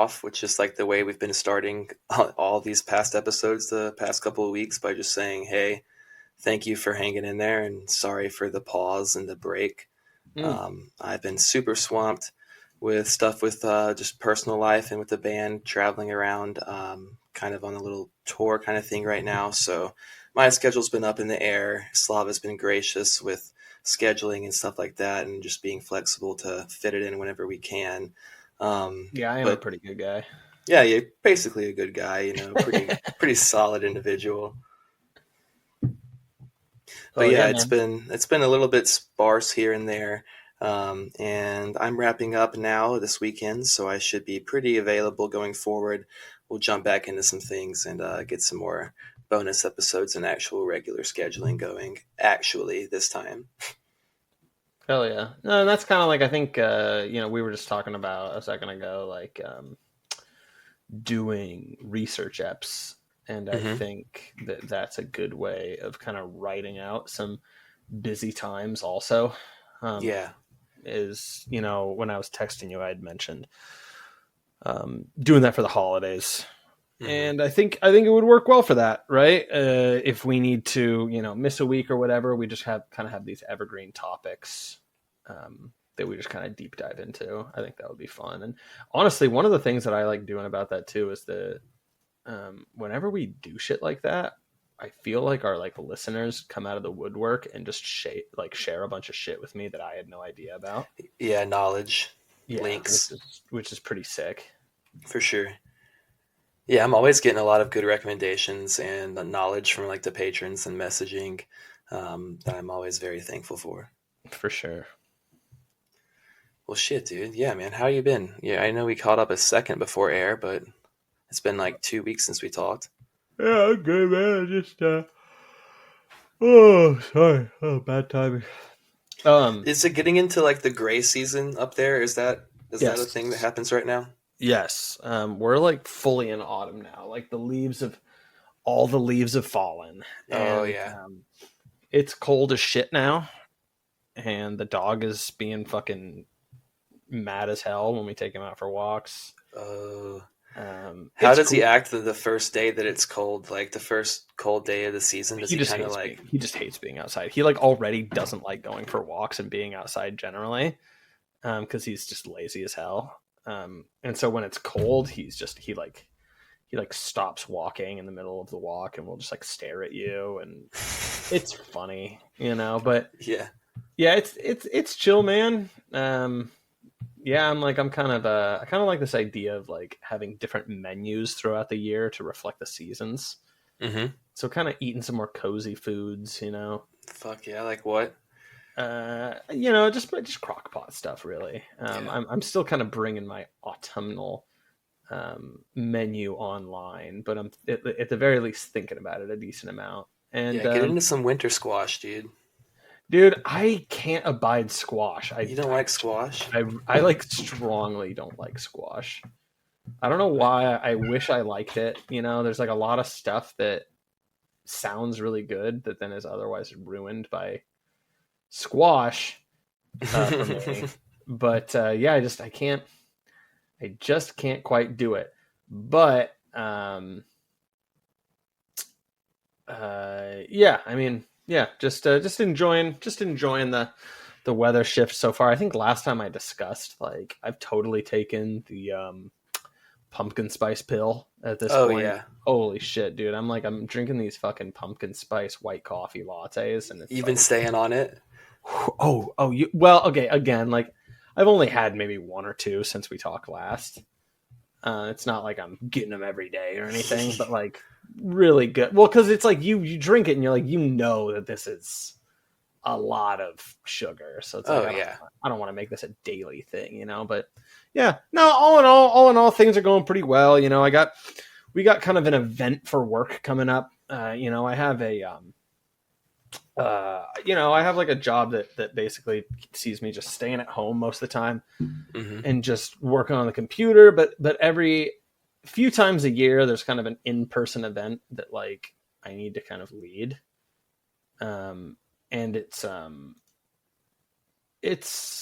off with just like the way we've been starting all these past episodes the past couple of weeks by just saying, hey, thank you for hanging in there and sorry for the pause and the break. I've been super swamped with stuff with just personal life and with the band traveling around, kind of on a little tour kind of thing right now. So my schedule's been up in the air. Slava's been gracious with scheduling and stuff like that and just being flexible to fit it in whenever we can. Yeah, I am a pretty good guy. Yeah, you're basically a good guy, you know, pretty solid individual. But yeah, Yeah, it's been a little bit sparse here and there. And I'm wrapping up now this weekend, so I should be pretty available going forward. We'll jump back into some things and get some more bonus episodes and actual regular scheduling going. Actually, this time. hell yeah. No, that's kind of like I think we were just talking about a second ago, like doing research eps, and I think that that's a good way of kind of writing out some busy times. Also, Yeah. is when I was texting you, I had mentioned doing that for the holidays. And I think it would work well for that, right? If we need to, miss a week or whatever, we just have these evergreen topics that we just kind of deep dive into. I think that would be fun. And honestly, one of the things that I like doing about that too is that whenever we do shit like that, I feel like our listeners come out of the woodwork and just share a bunch of shit with me that I had no idea about. Yeah, knowledge, Yeah, links, which is pretty sick. for sure. Yeah, I'm always getting a lot of good recommendations and knowledge from like the patrons and messaging that I'm always very thankful for. For sure. Well, shit, dude. Yeah, man. How you been? Yeah, I know we caught up a second before air, but it's been like 2 weeks since we talked. Yeah, I'm good, man. Just oh, sorry. Oh, bad timing. Is it getting into like the gray season up there? Is that a Yes. thing that happens right now? Yes. We're like fully in autumn now. Like all the leaves have fallen. Oh And yeah. it's cold as shit now. And the dog is being fucking mad as hell when we take him out for walks. How does he act the first day that it's cold? Like the first cold day of the season? Does he kind of like? He just hates being outside. He like already doesn't like going for walks and being outside generally, because he's just lazy as hell. And so when it's cold, he stops walking in the middle of the walk and will just like stare at you, and it's funny, But Yeah. It's chill, man. Yeah, I kind of like this idea of like having different menus throughout the year to reflect the seasons. So kind of eating some more cozy foods, Fuck yeah! Like what? Just crock pot stuff, really. Yeah. I'm still kind of bringing my autumnal menu online, but I'm at the very least thinking about it a decent amount. And yeah, get into some winter squash, dude. Dude, I can't abide squash. You don't like squash? I like strongly don't like squash. I don't know why. I wish I liked it. There's like a lot of stuff that sounds really good that then is otherwise ruined by squash for me. But yeah, I just can't quite do it. But yeah, I mean, yeah, just enjoying the weather shift so far. I think last time I discussed, like, I've totally taken the pumpkin spice pill at this point. Yeah. Holy shit, dude. I'm drinking these fucking pumpkin spice white coffee lattes, and You've been staying on it? Okay, again, like, I've only had maybe one or two since we talked last. It's not like I'm getting them every day or anything, but like really good. Well, because it's like you drink it and you're like, that this is a lot of sugar. So it's like, I don't want to make this a daily thing, But yeah, no, all in all, things are going pretty well. We got kind of an event for work coming up. I have I have like a job that basically sees me just staying at home most of the time and just working on the computer. But every few times a year, there's kind of an in-person event that like I need to kind of lead. And it's a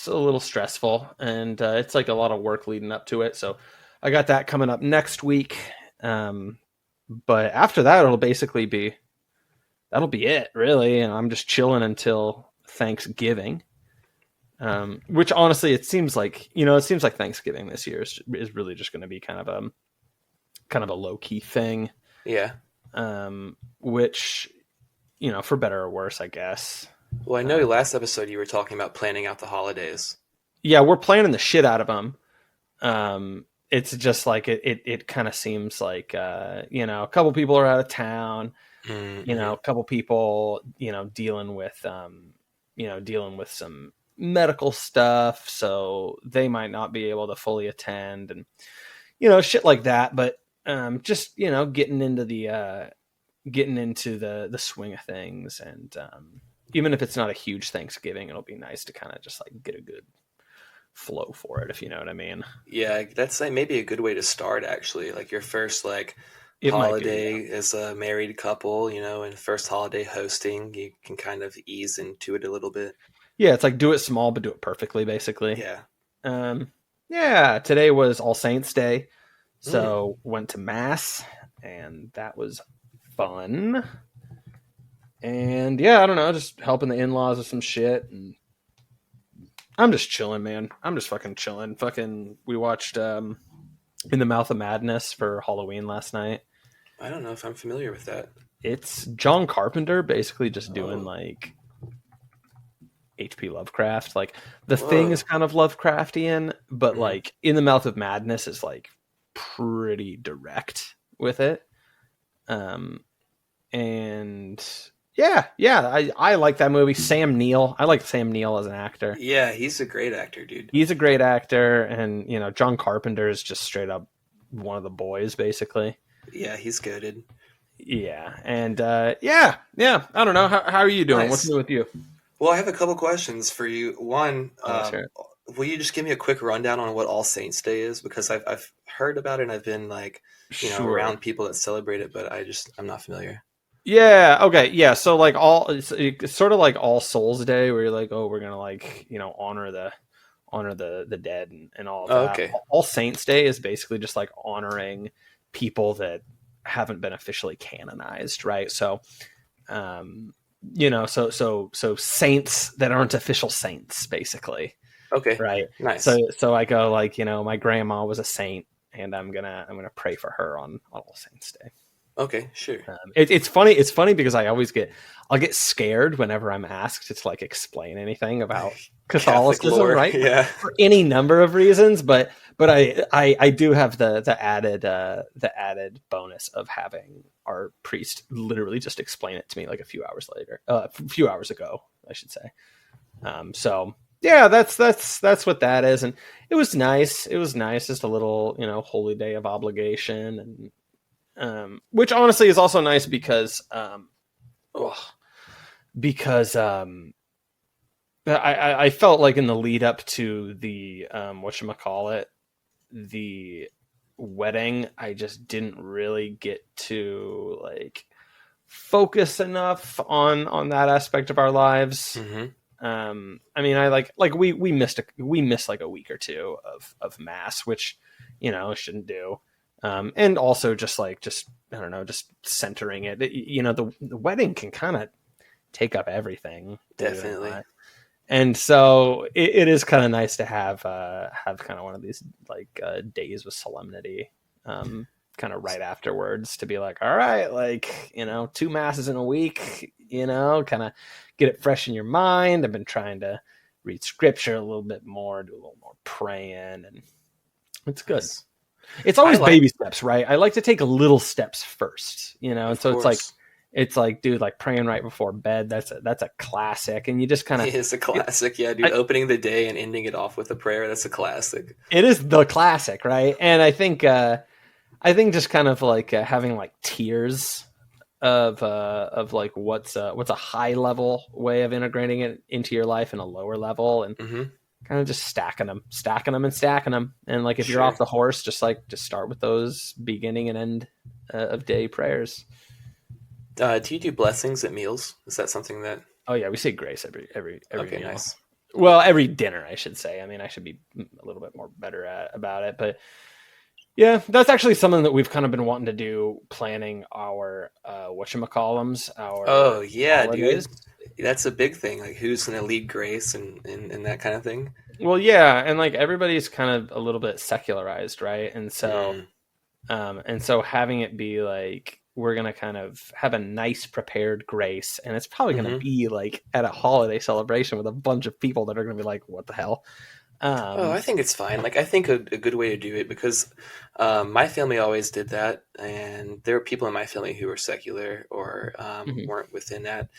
little stressful, and it's like a lot of work leading up to it. So I got that coming up next week. But after that, that'll be it, really. And I'm just chilling until Thanksgiving. Which honestly, it seems like Thanksgiving this year is really just going to be kind of a low key thing. Yeah. Which, for better or worse, I guess. Well, I know last episode you were talking about planning out the holidays. Yeah, we're planning the shit out of them. It's just like it kind of seems like a couple people are out of town. Mm-hmm. A couple people dealing with some medical stuff, so they might not be able to fully attend, and shit like that. But just getting into the swing of things, and even if it's not a huge Thanksgiving, it'll be nice to kind of just like get a good flow for it, if you know what I mean. Yeah, that's like maybe a good way to start, actually. Like your first It holiday might be, yeah. as a married couple, and first holiday hosting, you can kind of ease into it a little bit. Yeah, it's like do it small but do it perfectly, basically. Yeah. Yeah, today was All Saints Day, so went to mass, and that was fun. And yeah, I don't know, just helping the in-laws with some shit, and I'm just chilling, man. I'm just fucking chilling. We watched In the Mouth of Madness for Halloween last night. I don't know if I'm familiar with that. It's John Carpenter basically just doing like H.P. Lovecraft. Like the thing is kind of Lovecraftian, but like In the Mouth of Madness is like pretty direct with it. And yeah, I like that movie. Sam Neill. I like Sam Neill as an actor. Yeah, he's a great actor, dude. He's a great actor, and John Carpenter is just straight up one of the boys, basically. Yeah, he's goated. Yeah, and yeah. I don't know. How are you doing? Nice. What's new with you? Well, I have a couple questions for you. One, Sure. will you just give me a quick rundown on what All Saints Day is? Because I've heard about it and I've been around people that celebrate it, but I'm not familiar. Yeah. Okay. Yeah. So like it's sort of like All Souls Day, where you're like, oh, we're gonna honor the dead and all of that. Okay. All Saints Day is basically just like honoring people that haven't been officially canonized, right? So, so saints that aren't official saints, basically. Okay. Right. Nice. So I go like, my grandma was a saint, and I'm gonna pray for her on All Saints Day. Okay, sure. It's funny. It's funny because I'll get scared whenever I'm asked to like explain anything about Catholicism, right? Yeah, for any number of reasons. But I do have the added bonus of having our priest literally just explain it to me like a few hours ago, I should say. So yeah, that's what that is, and it was nice. It was nice, just a little holy day of obligation, and which honestly is also nice because I felt like in the lead up to the whatchamacallit, the wedding, I just didn't really get to like focus enough on that aspect of our lives. Mm-hmm. I mean, I like we missed like a week or two of mass, which shouldn't do. And also just I don't know, just centering it. The wedding can kind of take up everything. Definitely. And so it is kind of nice to have kind of one of these like days with solemnity, kind of right afterwards, to be like, all right, like, 2 masses in a week, kind of get it fresh in your mind. I've been trying to read scripture a little bit more, do a little more praying, and it's good. Nice. It's always baby steps, right? I like to take little steps first, and so it's like, dude, like praying right before bed. That's a classic, and you just kind of. It is a classic, yeah, dude. Opening the day and ending it off with a prayer. That's a classic. It is the classic, right? And I think just kind of like having like tiers of like what's a high level way of integrating it into your life and a lower level, and. Mm-hmm. Kind of just stacking them, and like if you're off the horse, just start with those beginning and end of day prayers. Do you do blessings at meals? Is that something that? Oh yeah, we say grace every okay, meal. Nice. Well, every dinner, I should say. I mean, I should be a little bit more better about it, but Yeah, that's actually something that we've kind of been wanting to do, planning our whatchamacallums, Oh our yeah, holidays. dude. That's a big thing. Like who's gonna lead grace and that kind of thing. Well, yeah, and like everybody's kind of a little bit secularized, right? Mm. And so having it be like we're gonna kind of have a nice prepared grace, and it's probably gonna Hmm. be like at a holiday celebration with a bunch of people that are gonna be like, "What the hell?" Oh, I Um, think it's fine. Like, I think a good way to do it because my family always did that, and there were people in my family who were secular or mhm. weren't within that.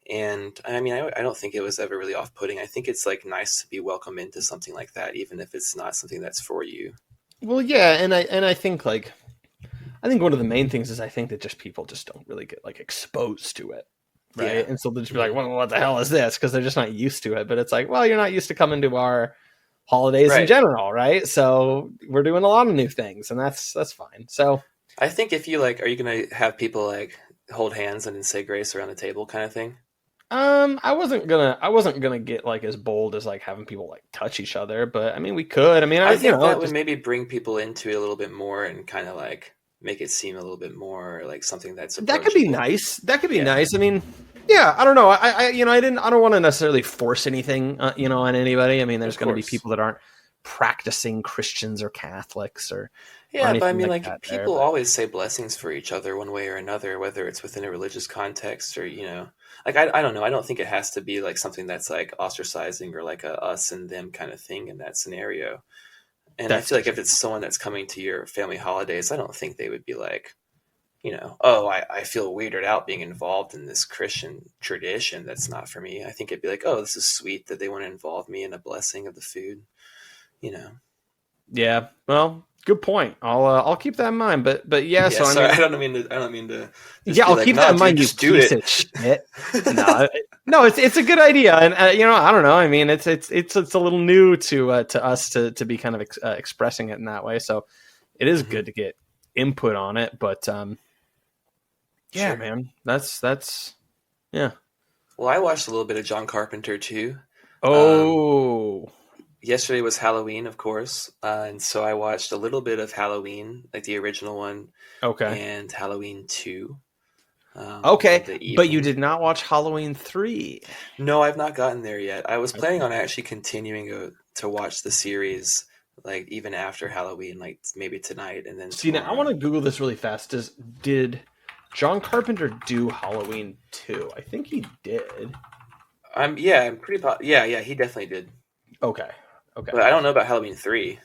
And I mean, I don't think it was ever really off-putting. I think it's like nice to be welcome into something like that, even if it's not something that's for you. Well, yeah, and I think like I think one of the main things is I think that just people just don't really get like exposed to it, right? Yeah. And so they'll just be like, Hmm. "Well, what the hell is this?" Because they're just not used to it. But it's like, well, you're not used to coming to our holidays in Right. general, right? So we're doing a lot of new things, and that's fine. So I think if you like, are you gonna have people like hold hands and then say grace around the table kind of thing? I wasn't gonna get like as bold as like having people like touch each other, but I mean we could. I mean I think that would just maybe bring people into it a little bit more and kind of like make it seem a little bit more like something that's that could be approachable. nice. That could be Yeah, nice. I mean, yeah, I don't know. I don't want to necessarily force anything, on anybody. I mean, there's of going to be course. people that aren't practicing Christians or Catholics or Yeah, but I anything mean, like like that there, people but always say blessings for each other one way or another, whether it's within a religious context or, like I don't know. I don't think it has to be like something that's like ostracizing or like a us and them kind of thing in that scenario. And I that's feel like if true. it's someone that's coming to your family holidays, I don't think they would be like, oh, I feel weirded out being involved in this Christian tradition that's not for me. I think it'd be like, oh, this is sweet that they want to involve me in a blessing of the food, you know. Yeah. Well, good point. I'll keep that in mind. But yeah. Yeah, So I sorry, mean, I don't mean to just yeah, be I'll like, keep that nah, in dude, mind. You just do piece it. of shit. No, no, it's a good idea, and I don't know. I mean, it's a little new to us to be kind of expressing it in that way. So it is Hmm. good to get input on it. But yeah, Sure. man, that's yeah. Well, I watched a little bit of John Carpenter too. Um, Oh, Yesterday was Halloween, of course, and so I watched a little bit of Halloween, like the original one, okay, and Halloween 2 in okay. the But you evening. did not watch Halloween 3. No, I've not gotten there yet. I was planning Okay. on actually continuing to watch the series, like even after Halloween, like maybe tonight and then See, now I want tomorrow. to Google this really fast. Did John Carpenter do Halloween 2? I think he did. I'm pretty yeah, he definitely did. Okay. Okay. But I don't know about Halloween 3.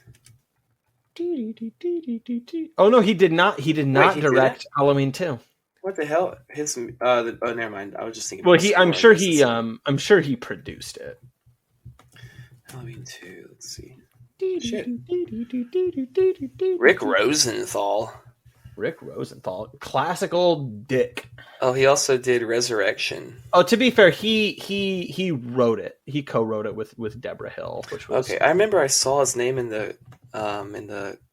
Oh no, he did not. He did Wait, not he didn't? direct Halloween 2. What the hell? Oh, never mind. I was just thinking of Well, the I'm score. I sure guess it's he similar. I'm sure he produced it. Halloween 2. Let's see. Shit. Rick Rosenthal. Rick Rosenthal, classic old dick. Oh, he also did Resurrection. Oh, to be fair, he wrote it. He co-wrote it with Deborah Hill, which was Okay, I remember I saw his name in the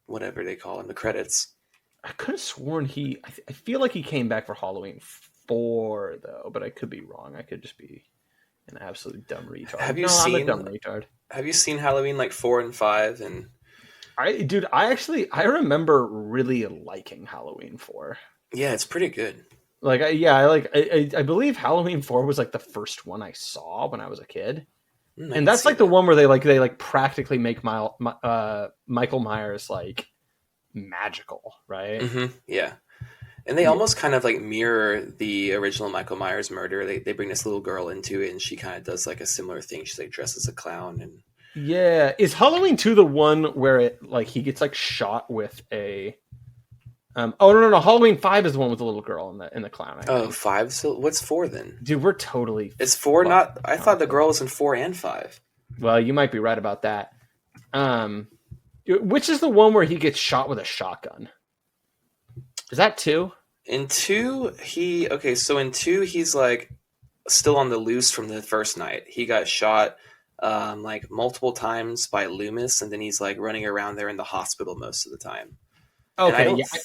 whatever they call him, the credits. I could have sworn I feel like he came back for Halloween 4 though, but I could be wrong. I could just be an absolute dumb retard. Have you No, I'm a seen dumb retard. have you seen Halloween like 4 and 5 and I remember really liking Halloween 4. yeah, it's pretty good. Like, I believe Halloween 4 was like the first one I saw when I was a kid, I and can that's see like the that. one where they like practically make Michael Myers like magical, right? Yeah. And they Yeah, almost kind of like mirror the original Michael Myers murder. They bring this little girl into it and she kind of does like a similar thing. She's like dressed as a clown and yeah. Is Halloween 2 the one where it like he gets like shot with a oh no, Halloween 5 is the one with the little girl in the clown, I oh, think. 5. So what's 4 then? Dude, we're totally It's 4 fucked not I thought the honestly. girl was in 4 and 5. Well, you might be right about that. Um, which is the one where he gets shot with a shotgun? Is that 2? In 2, so in 2 he's like still on the loose from the first night. He got shot like multiple times by Loomis and then he's like running around there in the hospital most of the time. And I Okay, don't yeah, I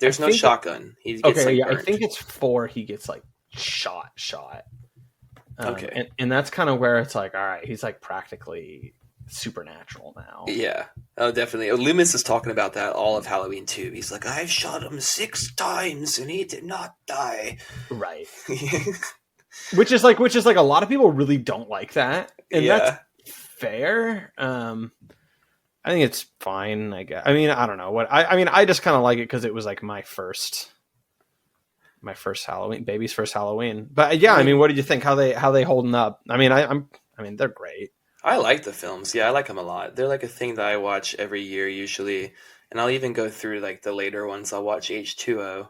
there's no think shotgun. He gets okay, like yeah, I burnt. think it's 4. He gets like shot, Okay. and that's kind of where it's like, all right, he's like practically supernatural now. Yeah. Oh, definitely. Loomis is talking about that all of Halloween 2. He's like, I've shot him 6 times and he did not die. Right. which is like a lot of people really don't like that. And that's fair. I think it's fine, I guess. I mean, I don't know what I just kind of like it because it was like my first Halloween, baby's first Halloween. But yeah, I mean, what did you think? How they holding up? I mean, they're great. I like the films. Yeah, I like them a lot. They're like a thing that I watch every year usually, and I'll even go through like the later ones. I'll watch H2O,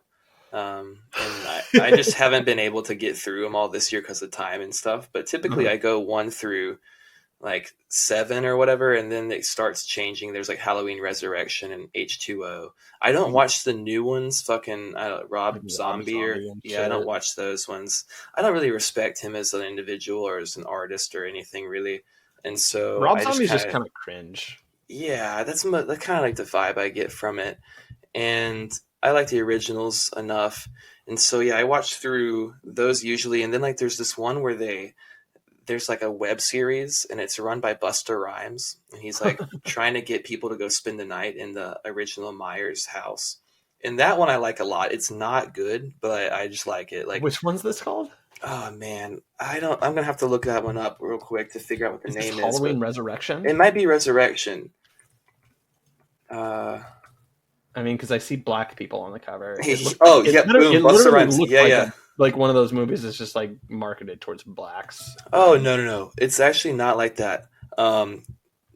and I just haven't been able to get through them all this year because of time and stuff. But typically, I go 1 through like 7 or whatever, and then it starts changing. There's like Halloween Resurrection and H2O. I don't watch the new ones. Fucking Rob Zombie or I don't watch those ones. I don't really respect him as an individual or as an artist or anything really. And so Rob Zombie's just kind of cringe. Yeah, that's kind of like the vibe I get from it. And I like the originals enough. And so, yeah, I watch through those usually. And then like there's this one where there's like a web series and it's run by Busta Rhymes. And he's like trying to get people to go spend the night in the original Myers house. And that one I like a lot. It's not good, but I just like it. Like, which one's this called? Oh man, I'm gonna have to look that one up real quick to figure out what the name is. Halloween Resurrection? It might be Resurrection. I mean, because I see black people on the cover. Busta Rhymes. Yeah. Like one of those movies that's just like marketed towards blacks. Oh no! It's actually not like that.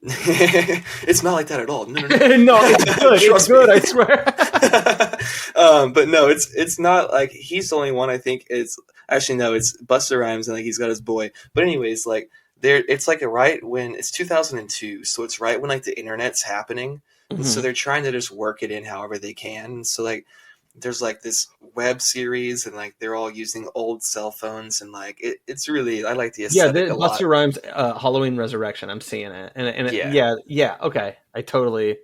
It's not like that at all. No, it's good. It's good. I swear. But no, it's not like he's the only one. I think it's Busta Rhymes and like he's got his boy. But anyways, like it's like right when it's 2002, so it's right when like the internet's happening, and so they're trying to just work it in however they can. So like there's like this web series and like they're all using old cell phones and like it's really I like the aesthetic a lot. Busta Rhymes Halloween Resurrection. I'm seeing it and yeah okay. I totally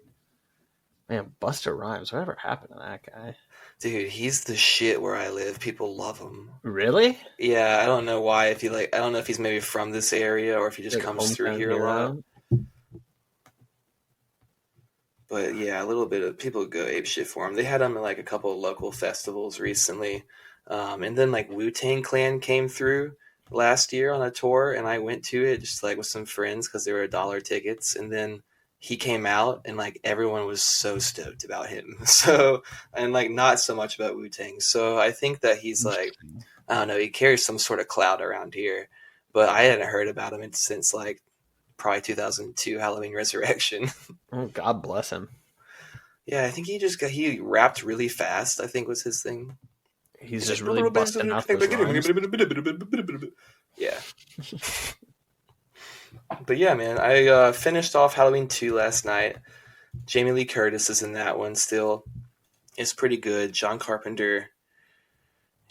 Busta Rhymes. Whatever happened to that guy? Dude, he's the shit where I live. People love him. Really? Yeah, I don't know why. I don't know if he's maybe from this area or if he just comes through here a lot. But yeah, a little bit of people go ape shit for him. They had him at like a couple of local festivals recently. And then like Wu-Tang Clan came through last year on a tour and I went to it just like with some friends because they were $1 tickets. And then he came out and like everyone was so stoked about him. So, and like not so much about Wu-Tang. So I think that he's like, I don't know, he carries some sort of clout around here, but I hadn't heard about him since like probably 2002 Halloween Resurrection. Oh, God bless him. Yeah, I think he rapped really fast, I think was his thing. He's just really busting out those rhymes. Yeah. But yeah, man, I finished off Halloween 2 last night. Jamie Lee Curtis is in that one still. It's pretty good. John Carpenter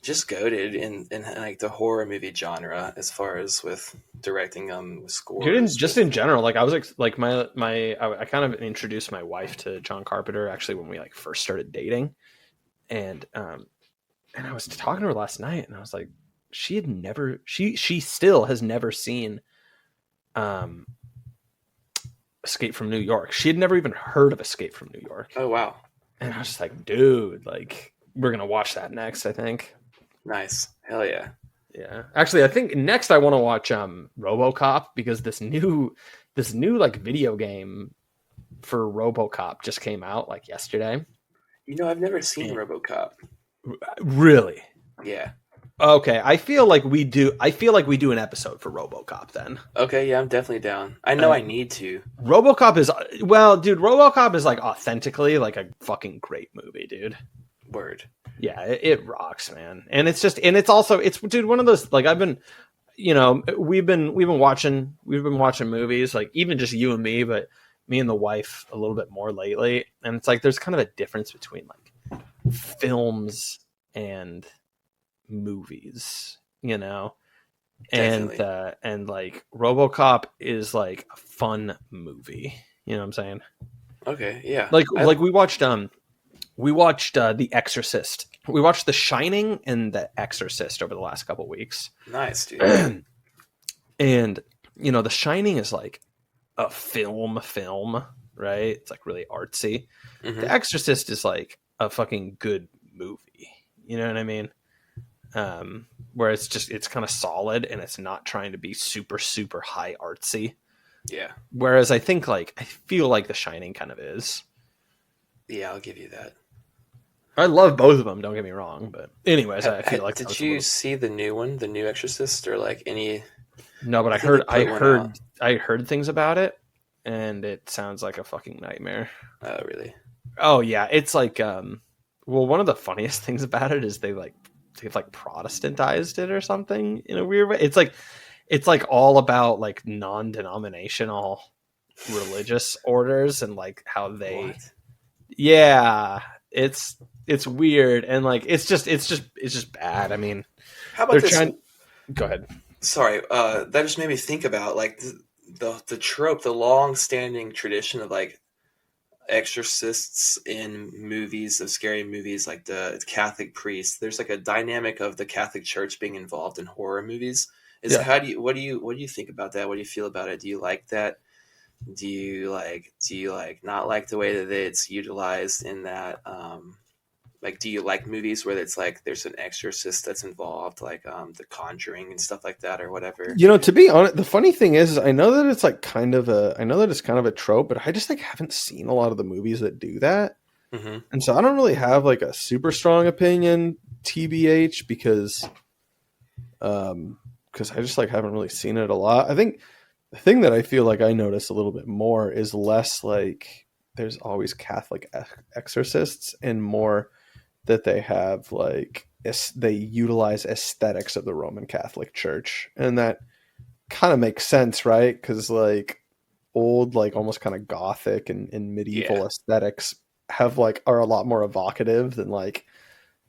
just goated in like the horror movie genre as far as with directing with scores. Dude, just in general, like I was like I kind of introduced my wife to John Carpenter actually when we like first started dating, and I was talking to her last night, and I was like, she still has never seen Escape from New York. She had never even heard of Escape from New York. Oh wow! And I was just like, dude, like we're gonna watch that next, I think. Nice. Hell yeah. Yeah. Actually, I think next I want to watch RoboCop because this new like video game for RoboCop just came out like yesterday. You know, I've never seen RoboCop. Really? Yeah. Okay, I feel like we do an episode for RoboCop then. Okay, yeah, I'm definitely down. I know I need to. RoboCop is like authentically like a fucking great movie, dude. Word. Yeah, it rocks, man. And it's dude, one of those like I've been, we've been watching movies like even just you and me, but me and the wife a little bit more lately. And it's like there's kind of a difference between like films and movies, Definitely. and like RoboCop is like a fun movie. You know what I'm saying? Okay, yeah. Like we watched The Exorcist. We watched The Shining and The Exorcist over the last couple of weeks. Nice, dude. And The Shining is like a film, right? It's like really artsy. The Mm-hmm. Exorcist is like a fucking good movie. You know what I mean? Where it's kind of solid and it's not trying to be super super high artsy. Yeah. Whereas I think like I feel like The Shining kind of is. Yeah, I'll give you that. I love both of them. Don't get me wrong, but anyways, I feel like that Did was a you little. see the new one, the new Exorcist, or like any? No, but I think they I put one out. heard, I heard things about it, and it sounds like a fucking nightmare. Oh, really? Oh yeah, it's like well, one of the funniest things about it is they've like Protestantized it or something in a weird way. It's like all about like non-denominational religious orders and like how they What? yeah, it's weird and like it's just bad. I mean, How about they're this? trying go ahead. Sorry, that just made me think about like the trope, the long-standing tradition of like exorcists in movies, of scary movies, like the Catholic priest. There's like a dynamic of the Catholic Church being involved in horror movies. Is Yeah. how do you what do you think about that? What do you feel about it? Do you like that? Do you like not like the way that it's utilized in that? Like, do you like movies where it's like there's an exorcist that's involved, like The Conjuring and stuff like that, or whatever? You know, to be honest, the funny thing is I know that it's like kind of a, I know that it's kind of a trope, but I just like haven't seen a lot of the movies that do that. Mm-hmm. And so I don't really have like a super strong opinion, TBH, because I just like haven't really seen it a lot. I think the thing that I feel like I notice a little bit more is less like there's always Catholic exorcists and more that they have like they utilize aesthetics of the Roman Catholic Church, and that kind of makes sense, right? Because like old, like almost kind of gothic and Yeah. medieval aesthetics have like are a lot more evocative than like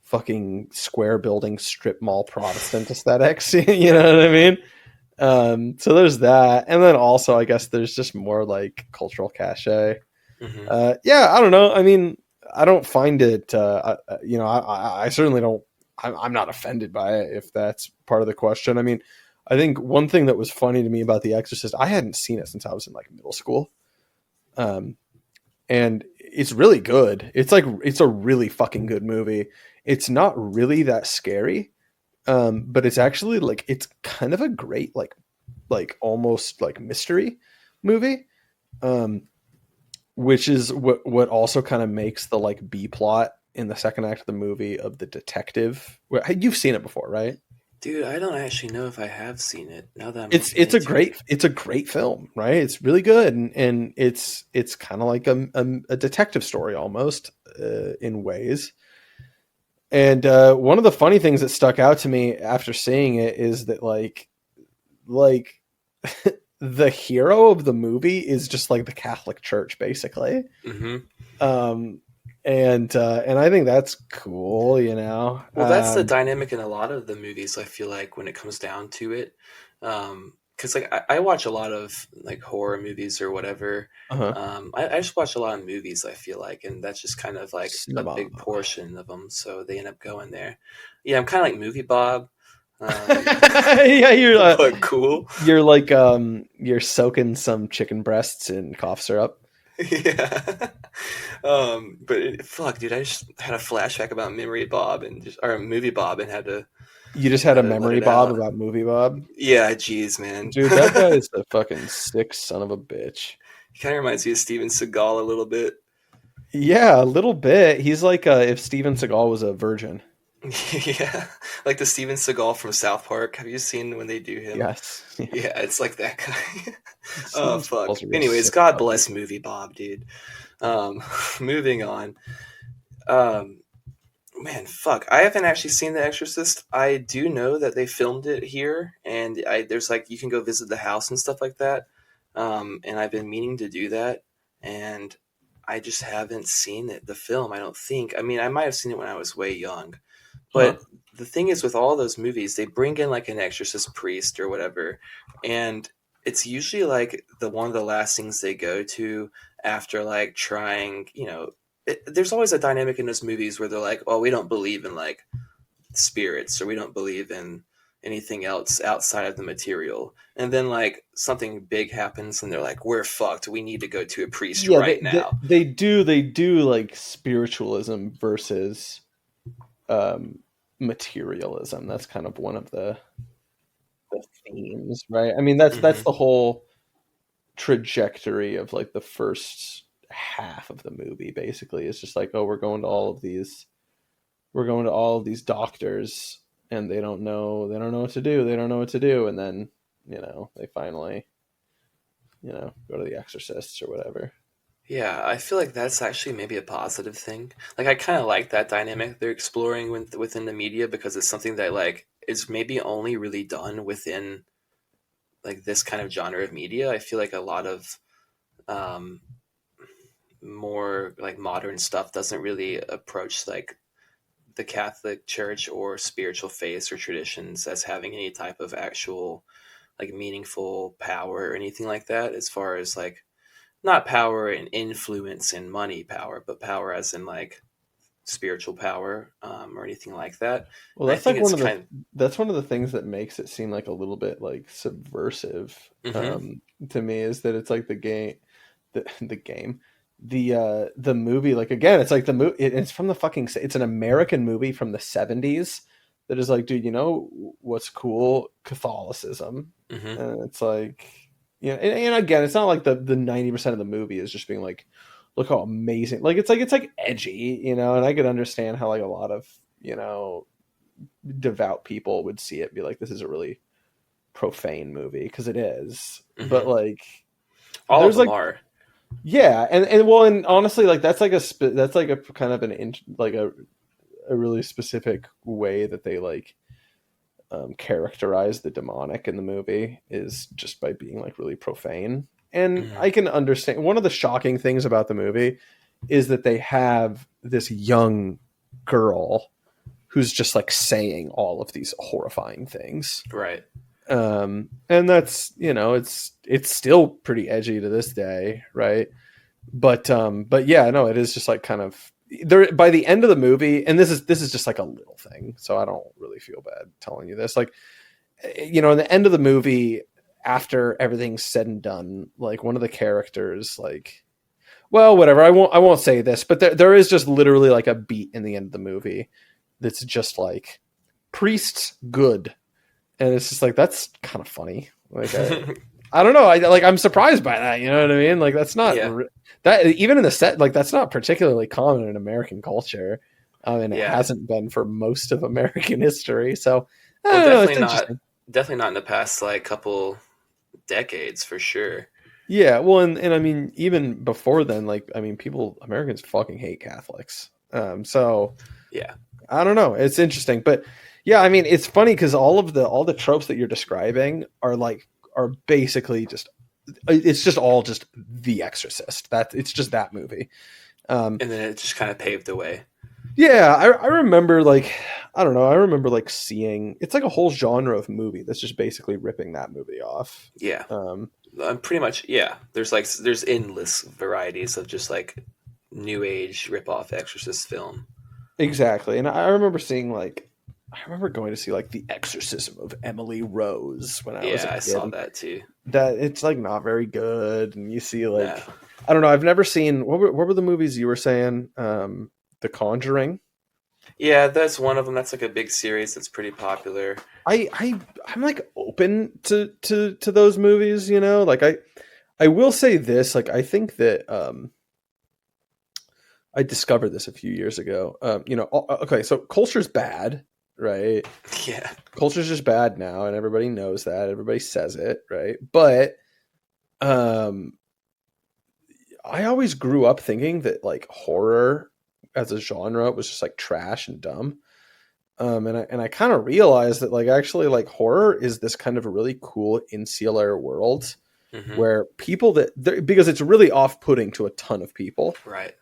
fucking square building strip mall Protestant aesthetics. You know what I mean? So there's that, and then also I guess there's just more like cultural cachet. Mm-hmm. Yeah, I don't know. I mean, I don't find it. You know, I certainly don't. I'm not offended by it if that's part of the question. I mean, I think one thing that was funny to me about The Exorcist, I hadn't seen it since I was in like middle school, um, and it's really good. It's like it's a really fucking good movie. It's not really that scary, but it's actually like it's kind of a great like almost like mystery movie. Um, which is what also kind of makes the like B plot in the second act of the movie of the detective. You've seen it before, right? Dude, I don't actually know if I have seen it. Now that I'm looking It's into it. it's a great film, right? It's really good, and it's kind of like a detective story almost in ways. And one of the funny things that stuck out to me after seeing it is that like the hero of the movie is just like the Catholic Church, basically. Mm-hmm. Um, and I think that's cool, you know. Well, that's the dynamic in a lot of the movies, I feel like, when it comes down to it. Because like I watch a lot of like horror movies or whatever. Uh-huh. I just watch a lot of movies, I feel like, and that's just kind of like a Cinema. big portion of them. So they end up going there. Yeah, I'm kind of like Movie Bob. Yeah, But cool. you're like you're soaking some chicken breasts in cough syrup. Yeah. But fuck, dude, I just had a flashback about Memory Bob and just or Movie Bob and You just had a had to let memory it Bob out. about movie Bob. Yeah, jeez, man. Dude, that guy is a fucking sick son of a bitch. He kind of reminds me of Steven Seagal a little bit. Yeah, a little bit. He's like if Steven Seagal was a virgin. Yeah, like the Steven Seagal from South Park. Have you seen when they do him? Yes. Yeah. Yeah, it's like that guy. Oh Steven fuck. Seagal's a real Anyways, sick God fucker. bless Movie Bob, dude. Um, moving on. Um, Man, fuck. I haven't actually seen The Exorcist. I do know that they filmed it here, and there's like you can go visit the house and stuff like that. And I've been meaning to do that, and I just haven't seen it. The film, I don't think. I mean, I might have seen it when I was way young, Huh. but the thing is, with all those movies, they bring in like an exorcist priest or whatever, and it's usually like the one of the last things they go to after like trying, there's always a dynamic in those movies where they're like, "Oh, we don't believe in like spirits, or we don't believe in anything else outside of the material. And then like something big happens and they're like, we're fucked. We need to go to a priest Yeah, right now. they do like spiritualism versus um materialism. That's kind of one of the themes, right? I mean, that's Hmm. the whole trajectory of like the first half of the movie. Basically, it's just like, oh, we're going to all of these doctors, and they don't know what to do, they don't know what to do, and then they finally go to the exorcists or whatever. Yeah, I feel like that's actually maybe a positive thing. Like I kind of like that dynamic they're exploring within the media because it's something that like is maybe only really done within like this kind of genre of media. I feel like a lot of um, more like modern stuff doesn't really approach like the Catholic Church or spiritual faiths or traditions as having any type of actual like meaningful power or anything like that. As far as like not power and influence and money power, but power as in like spiritual power or anything like that. Well, And I that's think like it's kind of that's one of the things that makes it seem like a little bit like subversive, mm-hmm, to me, is that it's like the game, the movie. Like, again, it's like the movie. It's from the fucking. It's an American movie from the '70s that is like, dude, you know what's cool? Catholicism, mm-hmm, and it's like, and again, it's not like the 90% of the movie is just being like, look how amazing. Like, it's like edgy, and I could understand how like a lot of you know devout people would see it and be like, this is a really profane movie, because it is. mm-hmm. But like, All of there's them like, are. yeah, and well, and honestly, like that's like a kind of like a really specific way that they like characterize the demonic in the movie, is just by being like really profane. And Mm-hmm, I can understand, one of the shocking things about the movie is that they have this young girl who's just like saying all of these horrifying things. right. And that's, it's still pretty edgy to this day, right? But yeah, no, it is just like kind of there by the end of the movie. And this is just like a little thing, so I don't really feel bad telling you this. Like, in the end of the movie, after everything's said and done, like one of the characters, like, well, whatever, I won't say this, but there is just literally like a beat in the end of the movie that's just like, priests good. And it's just like, that's kind of funny. Like, I don't know. I'm surprised by that. You know what I mean? Like, that's not Yeah, that even in the set, like, that's not particularly common in American culture. And it yeah. hasn't been for most of American history. So I Well, don't know. It's interesting. definitely not in the past like couple decades for sure. Yeah. Well, and I mean, even before then, like, I mean, Americans fucking hate Catholics. So Yeah. I don't know. It's interesting, but yeah, I mean, it's funny because all the tropes that you're describing are basically just, it's just all just The Exorcist. It's just that movie. Um, And then it just kind of paved the way. yeah, I remember, like, I don't know. I remember like seeing, it's like a whole genre of movie that's just basically ripping that movie off. Yeah. Um, Pretty much, yeah. There's endless varieties of just like new age rip-off Exorcist film. exactly. And I remember seeing like, I remember going to see like The Exorcism of Emily Rose when I was a Yeah, I saw kid. that too. That it's like not very good, and you see No. like, I don't know. I've never seen, what were the movies you were saying? The Conjuring. Yeah, that's one of them. That's like a big series that's pretty popular. I'm like open to those movies. Like I will say this. Like, I think that I discovered this a few years ago. Okay, so culture's bad, right? Yeah. Culture's just bad now, and everybody knows that. Everybody says it, right? But um, I always grew up thinking that like horror as a genre was just like trash and dumb. And I kind of realized that like actually like horror is this kind of a really cool insular world Hmm. where people because it's really off-putting to a ton of people. Right.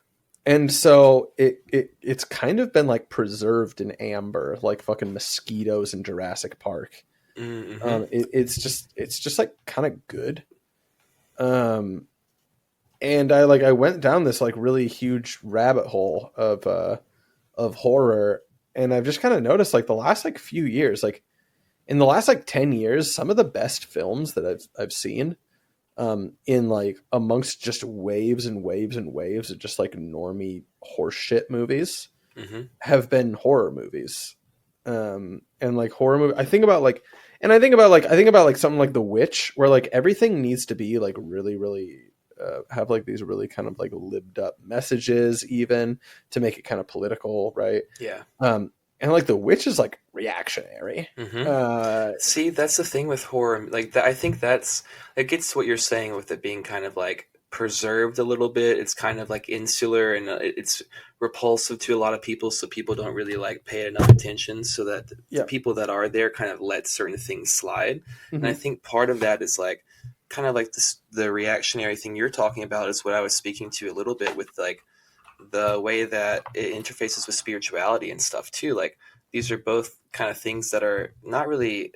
And so it's kind of been like preserved in amber, like fucking mosquitoes in Jurassic Park. Mm-hmm. It's just like kind of good. And I went down this like really huge rabbit hole of horror, and I've just kind of noticed like the last like few years, like in the last like 10 years, some of the best films that I've seen, in like amongst just waves and waves and waves of just like normie horseshit movies, have been horror movies. And like horror movie, I think about like something like The Witch, where like everything needs to be like really, really have like these really kind of like lived up messages, even to make it kind of political, right? Yeah. And like The Witch is like reactionary. See, that's the thing with horror. Like, I think it gets what you're saying with it being kind of like preserved a little bit. It's kind of like insular, and it's repulsive to a lot of people, so people don't really like pay enough attention, so that the people that are there kind of let certain things slide. And I think part of that is like kind of like the reactionary thing you're talking about is what I was speaking to a little bit with like the way that it interfaces with spirituality and stuff too. Like, these are both kind of things that are not really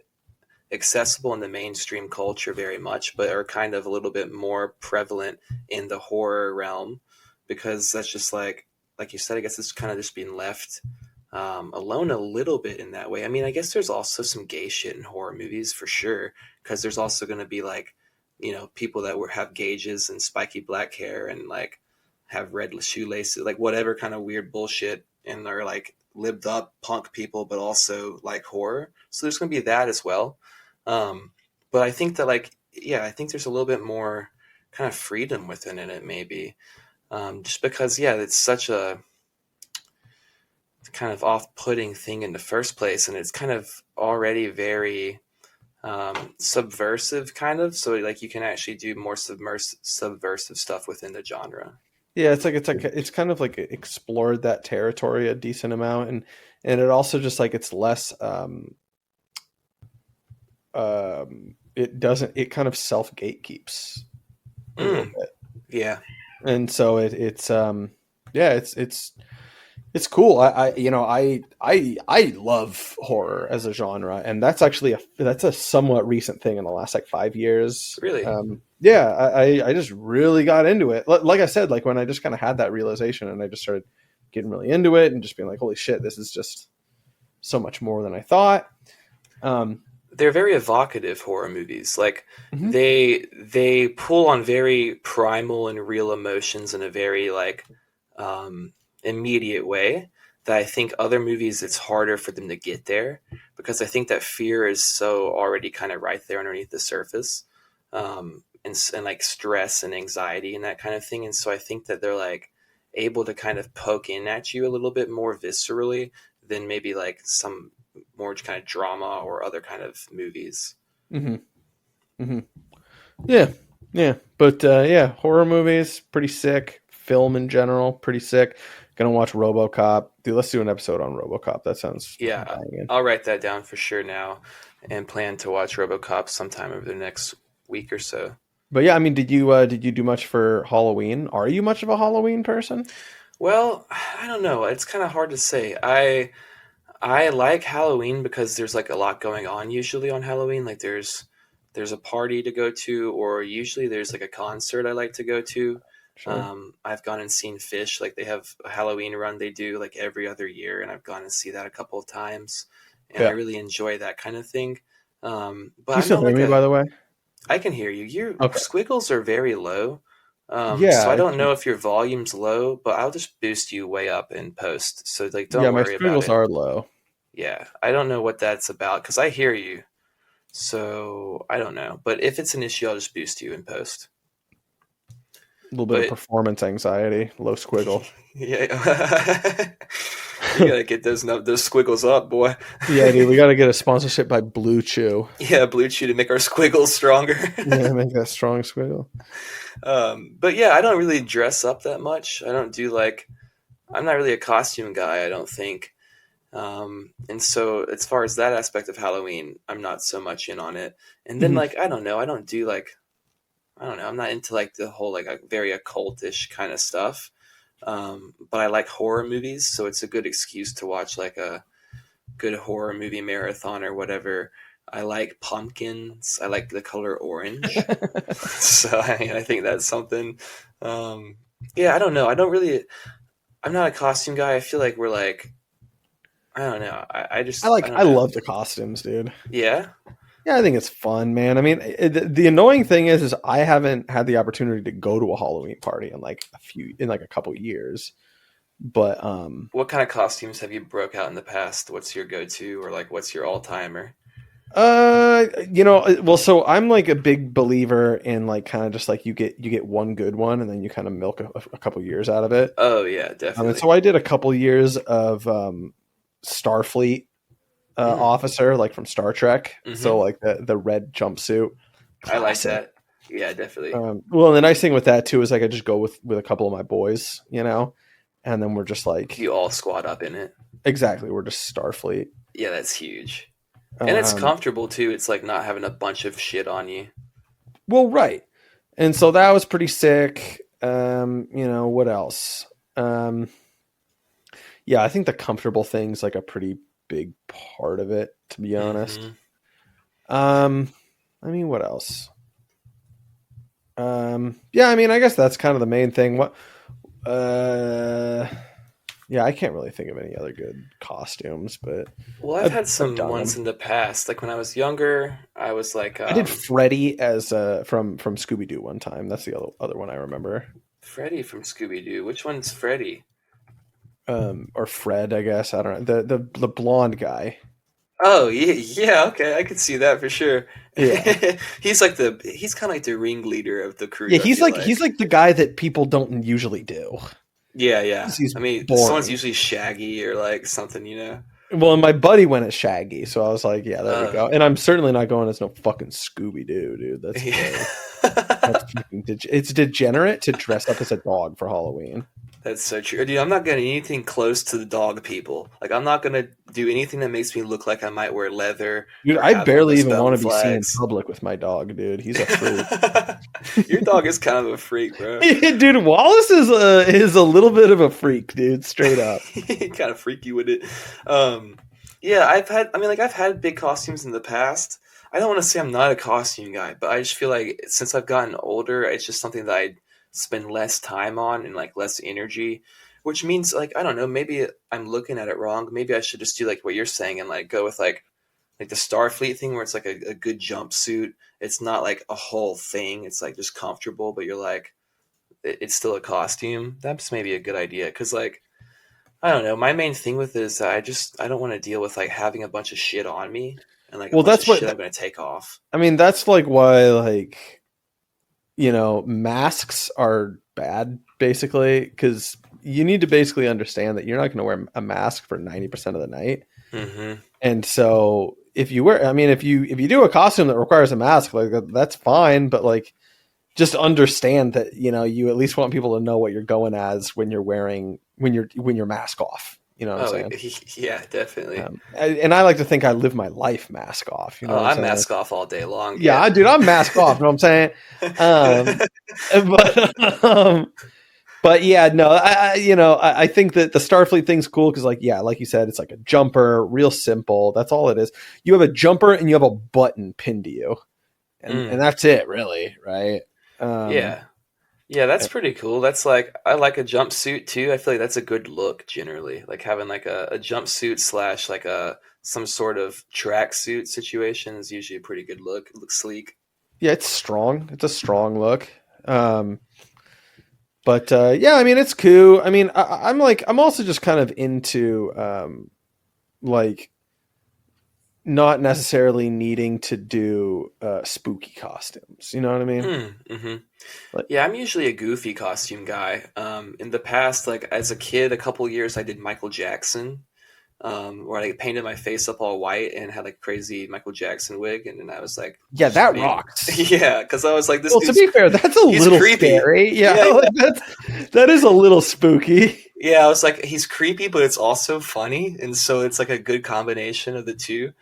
accessible in the mainstream culture very much, but are kind of a little bit more prevalent in the horror realm, because that's just like you said, I guess it's kind of just being left alone a little bit in that way. I mean, I guess there's also some gay shit in horror movies for sure, because there's also going to be like, people that have gauges and spiky black hair and like have red shoelaces, like whatever kind of weird bullshit, and they're like lived up punk people, but also like horror. So there's going to be that as well. But I think that I think there's a little bit more kind of freedom within it maybe. Just because, it's such a kind of off-putting thing in the first place, and it's kind of already very subversive kind of. So like you can actually do more subversive stuff within the genre. Yeah, it's kind of like explored that territory a decent amount, and it also just like it's less it kind of self gatekeeps a little bit. Yeah. And so it's cool. I love horror as a genre, and that's actually that's a somewhat recent thing in the last like 5 years. Really? I just really got into it. Like I said, like when I just kind of had that realization, and I just started getting really into it, and just being like, holy shit, this is just so much more than I thought. They're very evocative horror movies. Like they pull on very primal and real emotions in a very like immediate way that I think other movies, it's harder for them to get there, because I think that fear is so already kind of right there underneath the surface, and like stress and anxiety and that kind of thing. And so I think that they're like able to kind of poke in at you a little bit more viscerally than maybe like some more kind of drama or other kind of movies. Yeah. But horror movies, pretty sick. Film in general, pretty sick. Gonna watch RoboCop. Dude, let's do an episode on RoboCop. That sounds banging. I'll write that down for sure now, and plan to watch RoboCop sometime over the next week or so. But yeah, I mean, did you do much for Halloween? Are you much of a Halloween person? Well, I don't know. It's kind of hard to say. I like Halloween because there's like a lot going on usually on Halloween. Like there's a party to go to, or usually there's like a concert I like to go to. Sure. I've gone and seen Fish. Like they have a Halloween run they do like every other year, and I've gone and see that a couple of times, and I really enjoy that kind of thing. But you still hear me, by the way? I can hear you. Your squiggles are very low. So I don't know if your volume's low, but I'll just boost you way up in post. So like, don't worry about it. Yeah, my squiggles are low. Yeah, I don't know what that's about because I hear you. So I don't know, but if it's an issue, I'll just boost you in post. A little bit of performance anxiety, low squiggle. Yeah, you gotta get those squiggles up, boy. Yeah, dude, we gotta get a sponsorship by Blue Chew. Yeah, Blue Chew to make our squiggles stronger. Yeah, make that strong squiggle. But yeah, I don't really dress up that much. I don't do I'm not really a costume guy, I don't think. And so as far as that aspect of Halloween, I'm not so much in on it. And then I don't know, I'm not into the whole very occultish kind of stuff. But I like horror movies, so it's a good excuse to watch a good horror movie marathon or whatever. I like pumpkins. I like the color orange. So I think that's something. Yeah, I don't know. I'm not a costume guy. I feel like we're I don't know. I I don't know. love the costumes, dude. Yeah. Yeah, I think it's fun, man. I mean, the annoying thing is I haven't had the opportunity to go to a Halloween party in like a couple years. But What kind of costumes have you broke out in the past? What's your go-to, or like what's your all-timer? well, so I'm like a big believer in like kind of just like you get one good one and then you kind of milk a couple years out of it. Oh yeah, And definitely. so I did a couple years of Starfleet Mm. officer, like from Star Trek. So Mm-hmm. like the red jumpsuit, I like classic. that. Yeah, definitely. Well, the nice thing with that too is like I just go with a couple of my boys, and then we're just like You all squad up in it. exactly we're just Starfleet. Yeah, that's huge. And it's Um, comfortable too. It's like not having a bunch of shit on you. well, right, and so that was pretty sick. What else? Yeah, I think the comfortable thing's like a pretty big part of it, to be honest. Mm-hmm. Um, I mean, what else? Yeah, I mean, I guess that's kind of the main thing. Uh, yeah, I can't really think of any other good costumes, but Well, I've I've, had I've some done ones them. in the past. Like when I was younger, I was like I did Freddy as from Scooby Doo one time. That's the other one I remember. Freddy from Scooby Doo. Which one's Freddy? Or Fred, I guess. I don't know. The blonde guy. Oh yeah, yeah. Okay, I could see that for sure. Yeah. He's kind of like the ringleader of the Yeah, crew. I feel he's like. like the guy that people don't usually do. Yeah, yeah. He's I mean, someone's boring. usually Shaggy or like something, you know. Well, and my buddy went as Shaggy, so I was like, yeah, there we Uh, go. And I'm certainly not going as no fucking Scooby Doo, dude. yeah. That's fucking it's degenerate to dress up as a dog for Halloween. That's so true. Dude, I'm not gonna do anything close to the dog people. Like, I'm not gonna do anything that makes me look like I might wear leather Dude, or I have one of barely those even want bone to be seen in flags. public with my dog, dude. He's a freak. Your dog is kind of a freak, bro. Dude, Wallace is a little bit of a freak, dude, straight up. Kind of freaky with it. Um, yeah, I've had big costumes in the past. I don't want to say I'm not a costume guy, but I just feel like since I've gotten older, it's just something that I spend less time on and like less energy, which means like I don't know, maybe I'm looking at it wrong. Maybe I should just do like what you're saying and like go with like the Starfleet thing where it's like a good jumpsuit. It's not like a whole thing. It's like just comfortable, but you're like it's still a costume. That's maybe a good idea because like I don't know. My main thing with it is that I don't want to deal with like having a bunch of shit on me and like a Well, bunch of that's shit what I'm gonna take off. I mean, that's like why like masks are bad basically because you need to basically understand that you're not going to wear a mask for 90% of the night. Mm-hmm. And so if you do a costume that requires a mask, like that's fine, but like just understand that you at least want people to know what you're going as when you're wearing when you're mask off. You know what I'm Oh saying? yeah, definitely. And I like to think I live my life mask off. You know Oh, what I'm I saying? mask off all day long. Yeah, Yeah. dude, I'm mask off. You know what I'm saying? Um, but yeah, no, I think that the Starfleet thing's cool because, like, yeah, like you said, it's like a jumper, real simple. That's all it is. You have a jumper and you have a button pinned to you, and Mm, that's it, really, right? Um, yeah. Yeah, that's pretty cool. That's like I like a jumpsuit too. I feel like that's a good look generally. Like having like a jumpsuit slash like a some sort of tracksuit situation is usually a pretty good look. It looks sleek. yeah, it's strong. It's a strong look. Um, but yeah, I mean, it's cool. I mean, I'm also just kind of into like not necessarily needing to do spooky costumes. You know what I mean? Mm-hmm. Like, Yeah, I'm usually a goofy costume guy. In the past, like as a kid, a couple years, I did Michael Jackson, where I painted my face up all white and had like a crazy Michael Jackson wig, and then I was like, yeah, just that being, rocks. yeah, because I was like, this Well, to dude's be fair, that's a he's little creepy. scary. Yeah, Yeah, like that is a little spooky. yeah. I was like, he's creepy, but it's also funny, and so it's like a good combination of the two.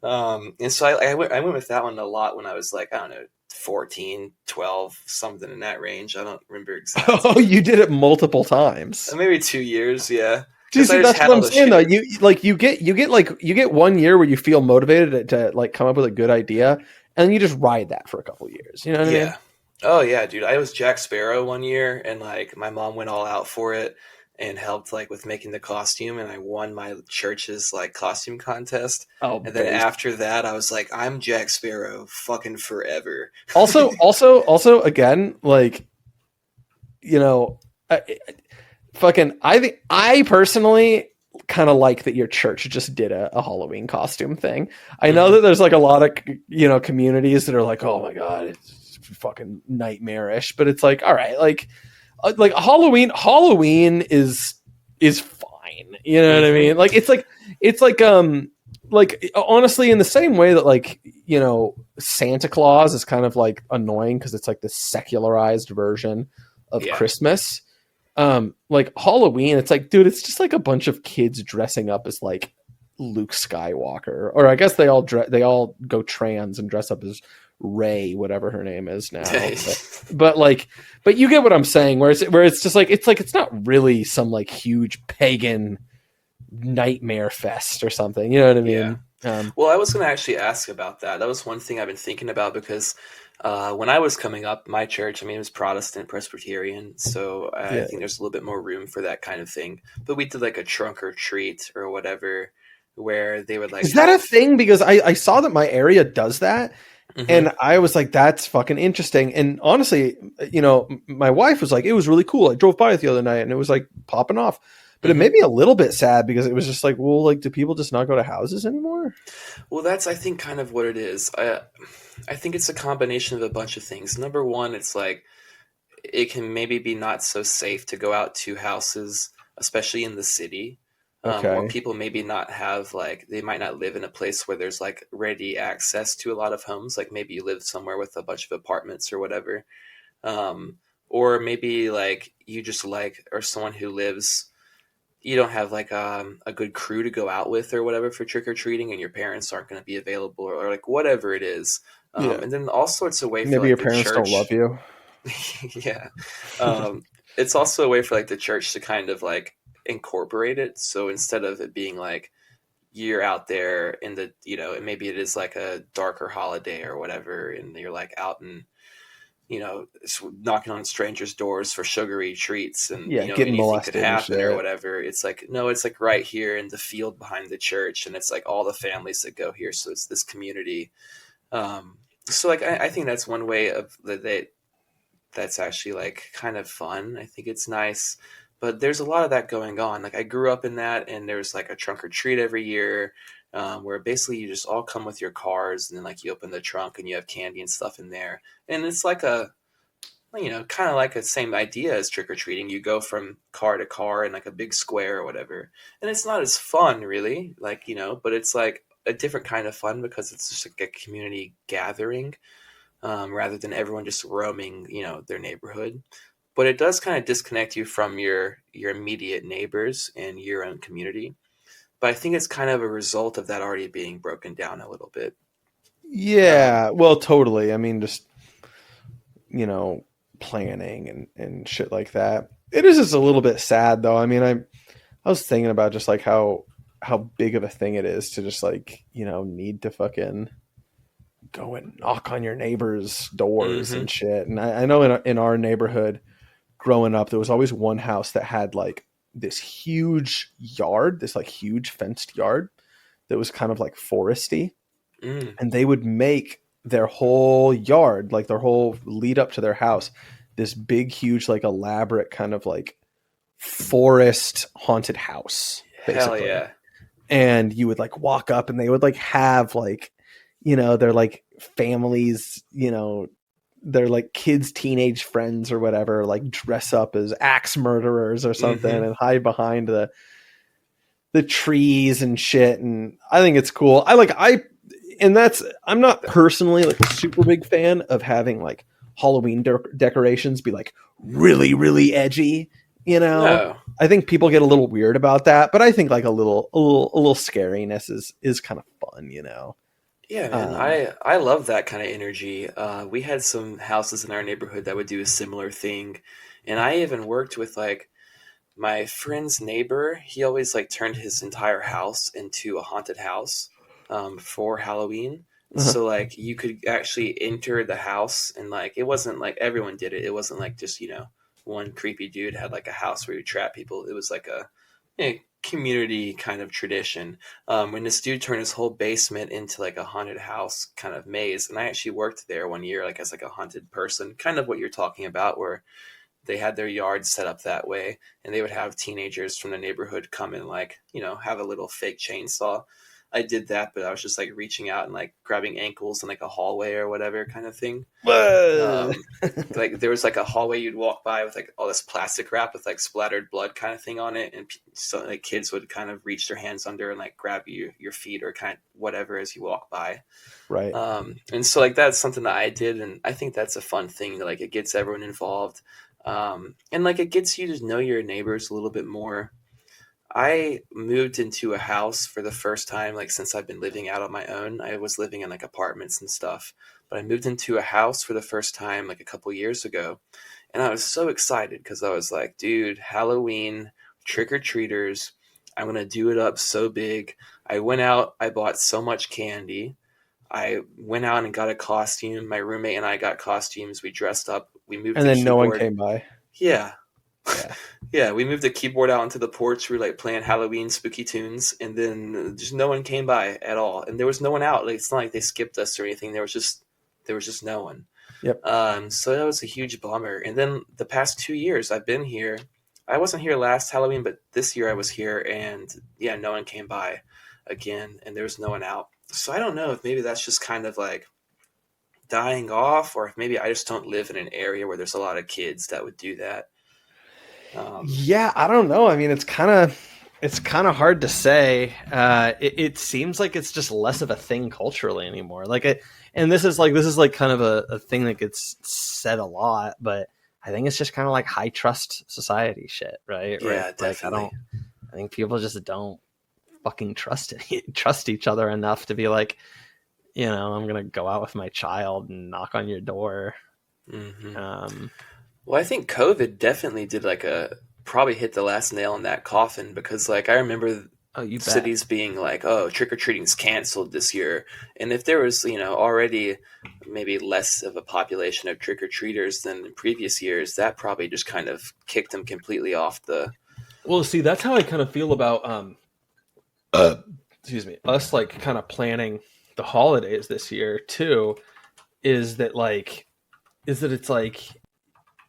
And so I went with that one a lot when I was like, I don't know, 14, 12, something in that range. I don't remember Oh, exactly. you did it multiple times. Maybe 2 years, yeah. See, Because I see, just that's had what all I'm the saying though. shit. You get 1 year where you feel motivated to like come up with a good idea, and you just ride that for a couple years. You know what I mean? Yeah. Oh yeah, dude. I was Jack Sparrow one year and like my mom went all out for it and helped like with making the costume, and I won my church's like costume contest. Oh, And then based. after that, I was like, I'm Jack Sparrow, fucking forever. Also, again, like, you know, I think I personally kind of like that your church just did a Halloween costume thing. I know that there's like a lot of, communities that are like, oh my God, it's fucking nightmarish, but it's like, all right, like Halloween is fine. You know what I mean? Like, like honestly, in the same way that like, Santa Claus is kind of like annoying because it's like the secularized version of Christmas. Like Halloween, it's like, dude, it's just like a bunch of kids dressing up as like Luke Skywalker, or I guess they all go trans and dress up as Rey, whatever her name is now. but you get what I'm saying, where it's just like it's not really some like huge pagan nightmare fest or something. You know what I mean? Well, I was going to actually ask about that. That was one thing I've been thinking about because when I was coming up, my church, I mean, it was Protestant Presbyterian, so I think there's a little bit more room for that kind of thing. But we did like a trunk or treat or whatever, where they would like. Is that a thing? Because I saw that my area does that. And I was like, that's fucking interesting. And honestly, my wife was like, it was really cool. I drove by it the other night and it was like popping off. But it made me a little bit sad because it was just like, well, like, do people just not go to houses anymore? Well, that's, I think, kind of what it is. I think it's a combination of a bunch of things. Number one, it's like it can maybe be not so safe to go out to houses, especially in the city. Or people maybe not have like, they might not live in a place where there's like ready access to a lot of homes. Like maybe you live somewhere with a bunch of apartments or whatever. Or maybe like you just like, or someone who lives, you don't have like a good crew to go out with or whatever for trick or treating, and your parents aren't going to be available, or like whatever it is. And then all sorts of way for Maybe like your the parents don't love church. you. Yeah. It's also a way for like the church to kind of like incorporate it. So instead of it being like you're out there in the, maybe it is like a darker holiday or whatever, and you're like out and, knocking on strangers' doors for sugary treats, and Getting anything could molested and happen or shit. whatever. It's like, no, it's like right here in the field behind the church, and it's like all the families that go here, so it's this community. So like I think that's one way of that's actually like kind of fun. I think it's nice, but there's a lot of that going on. Like I grew up in that, and there's like a trunk or treat every year, where basically you just all come with your cars, and then like you open the trunk and you have candy and stuff in there, and it's like kind of like the same idea as trick or treating. You go from car to car in like a big square or whatever, and it's not as fun really, like but it's like a different kind of fun because it's just like a community gathering, rather than everyone just roaming, their neighborhood. But it does kind of disconnect you from your immediate neighbors and your own community. But I think it's kind of a result of that already being broken down a little bit. Yeah, well, totally. I mean, just planning and shit like that. It is just a little bit sad though. I mean, I was thinking about just like how big of a thing it is to just like need to fucking go and knock on your neighbors' doors and shit. And I know in our neighborhood growing up, there was always one house that had like this huge yard, this like huge fenced yard that was kind of like foresty. And they would make their whole yard, like their whole lead up to their house, this big, huge, like elaborate kind of like forest haunted house, basically. Hell yeah. And you would like walk up and they would like have like, their like families, their like kids, teenage friends or whatever, like dress up as axe murderers or something and hide behind the trees and shit. And I think it's cool. I'm not personally like a super big fan of having like Halloween decorations be like really, really edgy. No. I think people get a little weird about that, but I think like a little scariness is kind of fun. Yeah, man, I love that kind of energy. We had some houses in our neighborhood that would do a similar thing, and I even worked with like my friend's neighbor. He always like turned his entire house into a haunted house, for Halloween. So like you could actually enter the house, and like it wasn't like everyone did it. It wasn't like just one creepy dude had like a house where he trap people. It was like a community kind of tradition. When this dude turned his whole basement into like a haunted house kind of maze, and I actually worked there one year, like as like a haunted person, kind of what you're talking about, where they had their yard set up that way, and they would have teenagers from the neighborhood come and like, have a little fake chainsaw. I did that, but I was just like reaching out and like grabbing ankles in like a hallway or whatever kind of thing. Like there was like a hallway you'd walk by with like all this plastic wrap with like splattered blood kind of thing on it, and so like kids would kind of reach their hands under and like grab your feet or kind of whatever as you walk by. Right. And so like that's something that I did, and I think that's a fun thing. Like it gets everyone involved, and like it gets you to know your neighbors a little bit more. I moved into a house for the first time, like since I've been living out on my own. I was living in like apartments and stuff, but I moved into a house for the first time like a couple years ago. And I was so excited because I was like, dude, Halloween, trick-or-treaters, I'm going to do it up so big. I went out, I bought so much candy. I went out and got a costume. My roommate and I got costumes. We dressed up. We moved and the then keyboard. No one came by. Yeah. Yeah. Yeah, we moved the keyboard out onto the porch. We were like playing Halloween spooky tunes, and then just no one came by at all. And there was no one out. Like it's not like they skipped us or anything. There was just no one. Yep. So that was a huge bummer. And then the past 2 years I've been here. I wasn't here last Halloween, but this year I was here, and yeah, no one came by again, and there was no one out. So I don't know if maybe that's just kind of like dying off, or if maybe I just don't live in an area where there's a lot of kids that would do that. Yeah, I don't know. I mean, it's kind of hard to say. It seems like it's just less of a thing culturally anymore. And this is like kind of a thing that gets said a lot, but I think it's just kind of like high trust society shit, right? Yeah, right? definitely. I think people just don't fucking trust each other enough to be like, I'm gonna go out with my child and knock on your door. Mm-hmm. Well, I think COVID definitely did probably hit the last nail in that coffin, because like I remember cities being like, oh, trick-or-treating's canceled this year. And if there was, already maybe less of a population of trick-or-treaters than in previous years, that probably just kind of kicked them completely off the... Well, see, that's how I kind of feel about, excuse me, us like kind of planning the holidays this year too, is that it's like,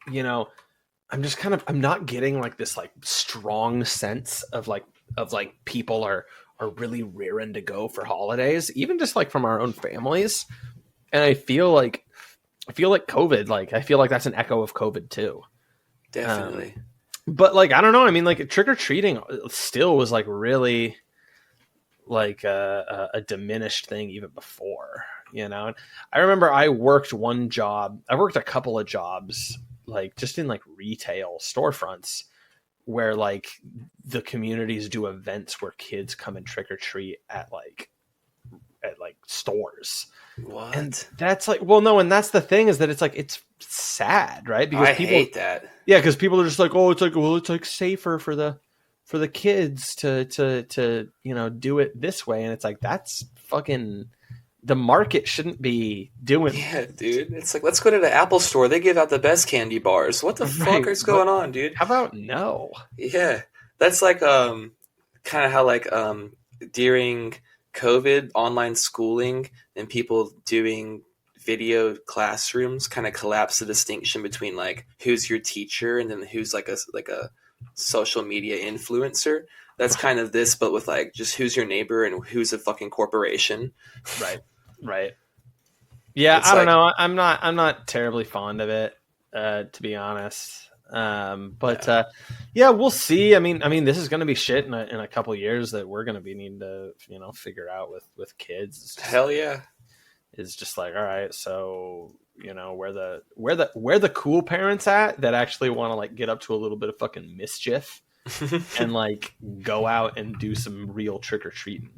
I'm not getting like this like strong sense of people are really rearing to go for holidays, even just like from our own families. And I feel like COVID, I feel like that's an echo of COVID too. Definitely. But I don't know. I mean, trick-or-treating still was really a diminished thing even before, And I remember I worked a couple of jobs, just in retail storefronts, where the communities do events where kids come and trick or treat at stores. What? And that's and that's the thing, is that it's sad, right? Because I hate that. Yeah, because people are just it's safer for the kids to do it this way, and it's that's fucking. The market shouldn't be doing. Yeah, dude. It's let's go to the Apple store. They give out the best candy bars. What the fuck is going on, dude? How about no? Yeah, that's kind of how during COVID, online schooling and people doing video classrooms kind of collapse the distinction between who's your teacher and then who's a social media influencer. That's kind of this, but with just who's your neighbor and who's a fucking corporation. Right. Yeah, I don't know. I'm not terribly fond of it, to be honest. But we'll see. I mean, this is going to be shit in a couple of years that we're going to be needing to, figure out with kids. Hell yeah. It's just all right. So, where the cool parents at that actually want to get up to a little bit of fucking mischief and go out and do some real trick-or-treating.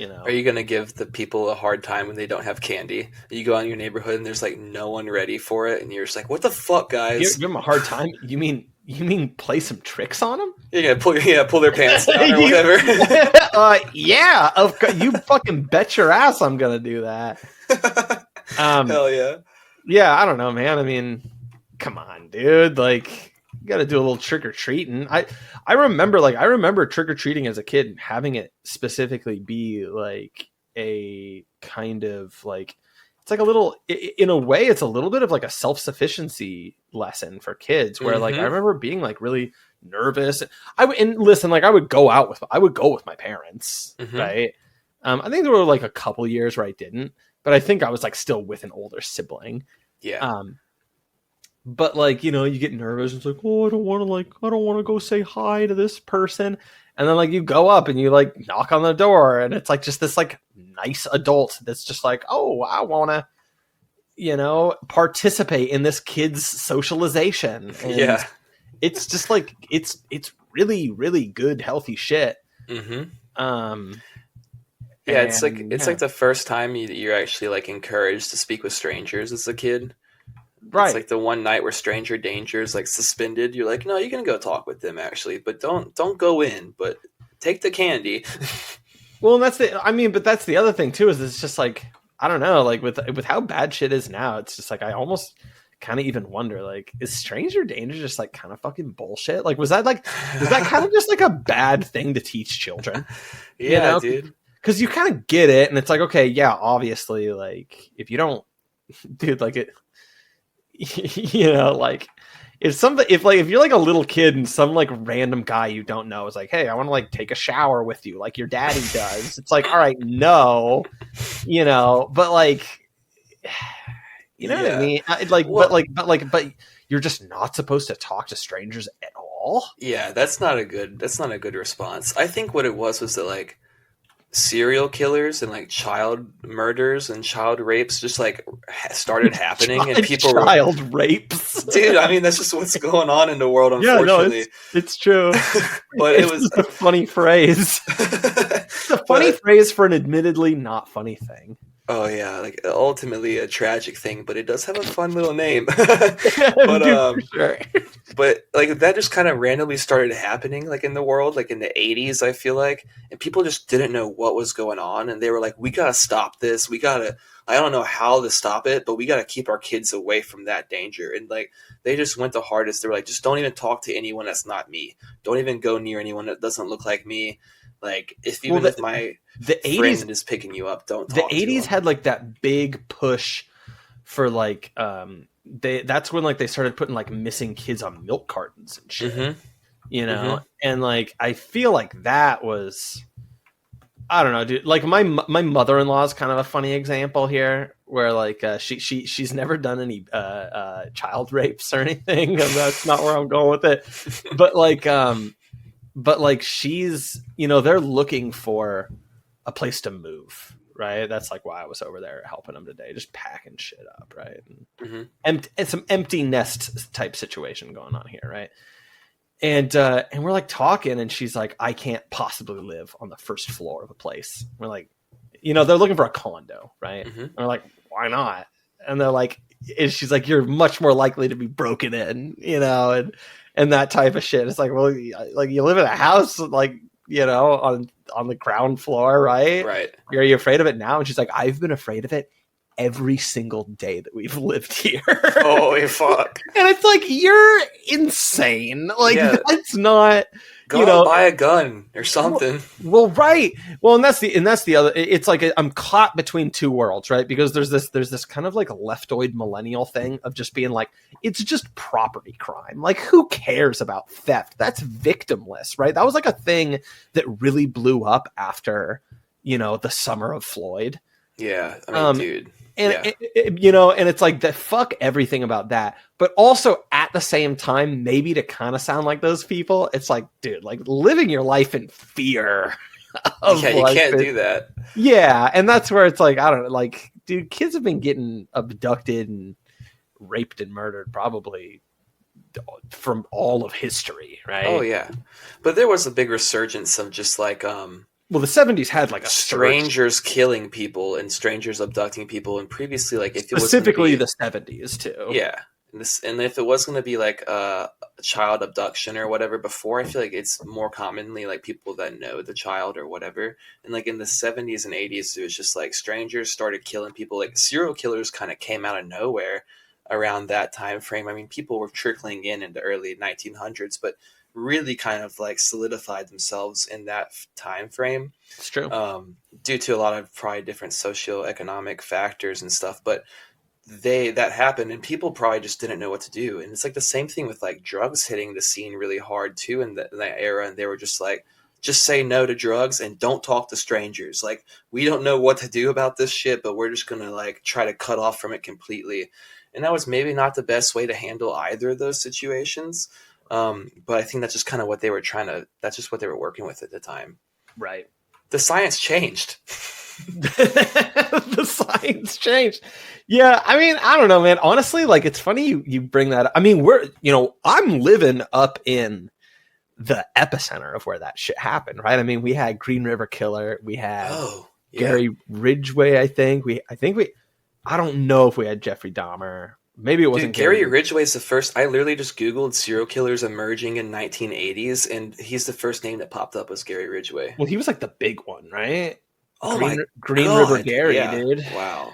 Are you going to give the people a hard time when they don't have candy? You go out in your neighborhood and there's no one ready for it, and you're just what the fuck, guys? Give them a hard time? You mean play some tricks on them? You're gonna pull their pants down or whatever. Yeah, you fucking bet your ass I'm gonna do that. Hell yeah. Yeah, I don't know, man. I mean, come on, dude. You got to do a little trick or treating. I remember trick or treating as a kid, and having it specifically be like a kind of like, it's like a little, in a way, it's a little bit of like a self-sufficiency lesson for kids, where like I remember being like really nervous. And listen, like I would go with my parents, right? I think there were like a couple years where I didn't, but I think I was like still with an older sibling. Yeah. But like, you get nervous. It's like, oh, I don't want to go say hi to this person. And then like you go up and you like knock on the door, and it's like just this like nice adult that's just like, oh, I want to, participate in this kid's socialization. And it's just like, it's really, really good, healthy shit. It's like the first time you're actually like encouraged to speak with strangers as a kid. Right. It's like the one night where stranger danger is like suspended. You're like, no, you can go talk with them actually, but don't go in, but take the candy. Well, and that's the other thing too, is it's just like, I don't know, like with how bad shit is now, it's just like, I almost kind of even wonder, like, is stranger danger just like kind of fucking bullshit? Like, was that kind of just like a bad thing to teach children? Yeah, dude. Because you kind of get it, and it's like, okay, yeah, obviously, like, if you don't, dude, like it, like, if you're like a little kid and some like random guy you don't know is like, hey, I want to like take a shower with you, like your daddy does. It's like, all right, no, but like, what I mean? But you're just not supposed to talk to strangers at all. Yeah, that's not a good response. I think what it was that like serial killers and like child murders and child rapes just like started happening, and people child rapes, dude. I mean, that's just what's going on in the world, unfortunately. Yeah, no, it's true. But it was a funny phrase. It's a funny phrase for an admittedly not funny thing. Oh yeah, like ultimately a tragic thing, but it does have a fun little name. But sure. But like that just kind of randomly started happening, like in the world, like in the 80s, I feel like, and people just didn't know what was going on, and they were like, we gotta stop this. I don't know how to stop it, but we gotta keep our kids away from that danger. And like they just went the hardest. They were like, just don't even talk to anyone that's not me. Don't even go near anyone that doesn't look like me. Like if my the 80s friend is picking you up, don't talk the 80s had like that big push for like that's when like they started putting like missing kids on milk cartons and shit. And like I feel like that was, I don't know, dude, like my mother-in-law is kind of a funny example here, where like she's never done any child rapes or anything, and that's not where I'm going with it. But like she's, they're looking for a place to move, right? That's like why I was over there helping them today, just packing shit up, right? And some empty nest type situation going on here, right? And we're like talking, and she's like, I can't possibly live on the first floor of a place. We're like, they're looking for a condo, right? And we're like, why not? And they're like, and she's like, you're much more likely to be broken in, and that type of shit. It's like, well, like you live in a house, like, on the ground floor, right? Right. Are you afraid of it now? And she's like, I've been afraid of it every single day that we've lived here. Holy fuck. And it's like, you're insane. Like, that's not, Go buy a gun or something. Well, right. Well, and that's the other, it's like I'm caught between two worlds, right? Because there's this kind of like leftoid millennial thing of just being like, it's just property crime. Like, who cares about theft? That's victimless, right? That was like a thing that really blew up after, the summer of Floyd. Yeah. I mean, dude. And and it's like, fuck everything about that. But also at the same time, maybe to kind of sound like those people, it's like, dude, like living your life in fear. You can't do that. Yeah. And that's where it's like, I don't know, like, dude, kids have been getting abducted and raped and murdered probably from all of history, right? Oh, yeah. But there was a big resurgence of just like, well, the 70s had like a strangers killing people and strangers abducting people, and previously, like, if it was specifically the 70s too. Yeah, and if it was going to be like a child abduction or whatever before, I feel like it's more commonly like people that know the child or whatever. And like in the 70s and 80s, it was just like strangers started killing people. Like serial killers kind of came out of nowhere. around that time frame. I mean, people were trickling in the early 1900s, but really kind of like solidified themselves in that time frame. It's true. Due to a lot of probably different socioeconomic factors and stuff. But that happened, and people probably just didn't know what to do. And it's like the same thing with like drugs hitting the scene really hard too in that era. And they were just like, just say no to drugs and don't talk to strangers. Like, we don't know what to do about this shit, but we're just gonna like try to cut off from it completely. And that was maybe not the best way to handle either of those situations. But I think that's just kind of what they were that's just what they were working with at the time. Right. The science changed. The science changed. Yeah, I mean, I don't know, man. Honestly, like, it's funny you bring that up. I mean, I'm living up in the epicenter of where that shit happened, right? I mean, we had Green River Killer, we had Gary Ridgway, I think we I don't know if we had Jeffrey Dahmer. Maybe it wasn't. Dude, Gary Ridgway's the first. I literally just Googled serial killers emerging in 1980s, and he's the first name that popped up was Gary Ridgway. Well, he was like the big one, right? Oh, Green River Gary, dude. Wow.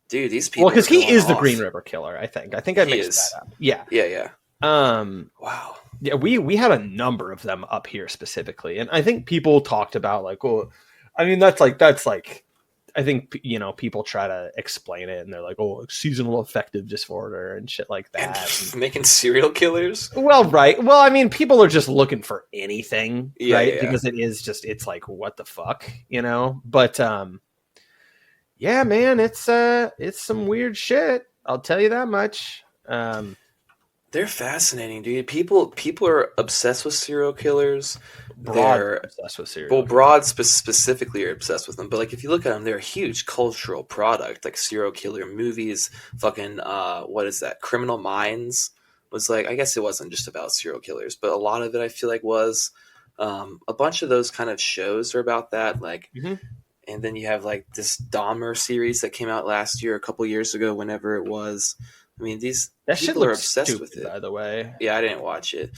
Dude, these people. Well, because he is the Green River Killer, I think. I mixed that up. Yeah. Yeah. Wow. Yeah, we had a number of them up here specifically, and I think people talked about like, well, I mean, that's like. I think, people try to explain it and they're like, oh, seasonal affective disorder and shit like that. And making serial killers? Well, right. Well, I mean, people are just looking for anything, right? Yeah. Because it's like, what the fuck, But, yeah, man, it's some weird shit. I'll tell you that much. They're fascinating, dude. People are obsessed with serial killers. They're obsessed with serial killers. Well, broad specifically are obsessed with them. But like, if you look at them, they're a huge cultural product. Like serial killer movies, fucking what is that? Criminal Minds was like. I guess it wasn't just about serial killers, but a lot of it I feel like was. A bunch of those kind of shows are about that. Like, and then you have like this Dahmer series that came out last year, a couple years ago, whenever it was. I mean, that people are obsessed stupid, with it. By the way, yeah, I didn't watch it.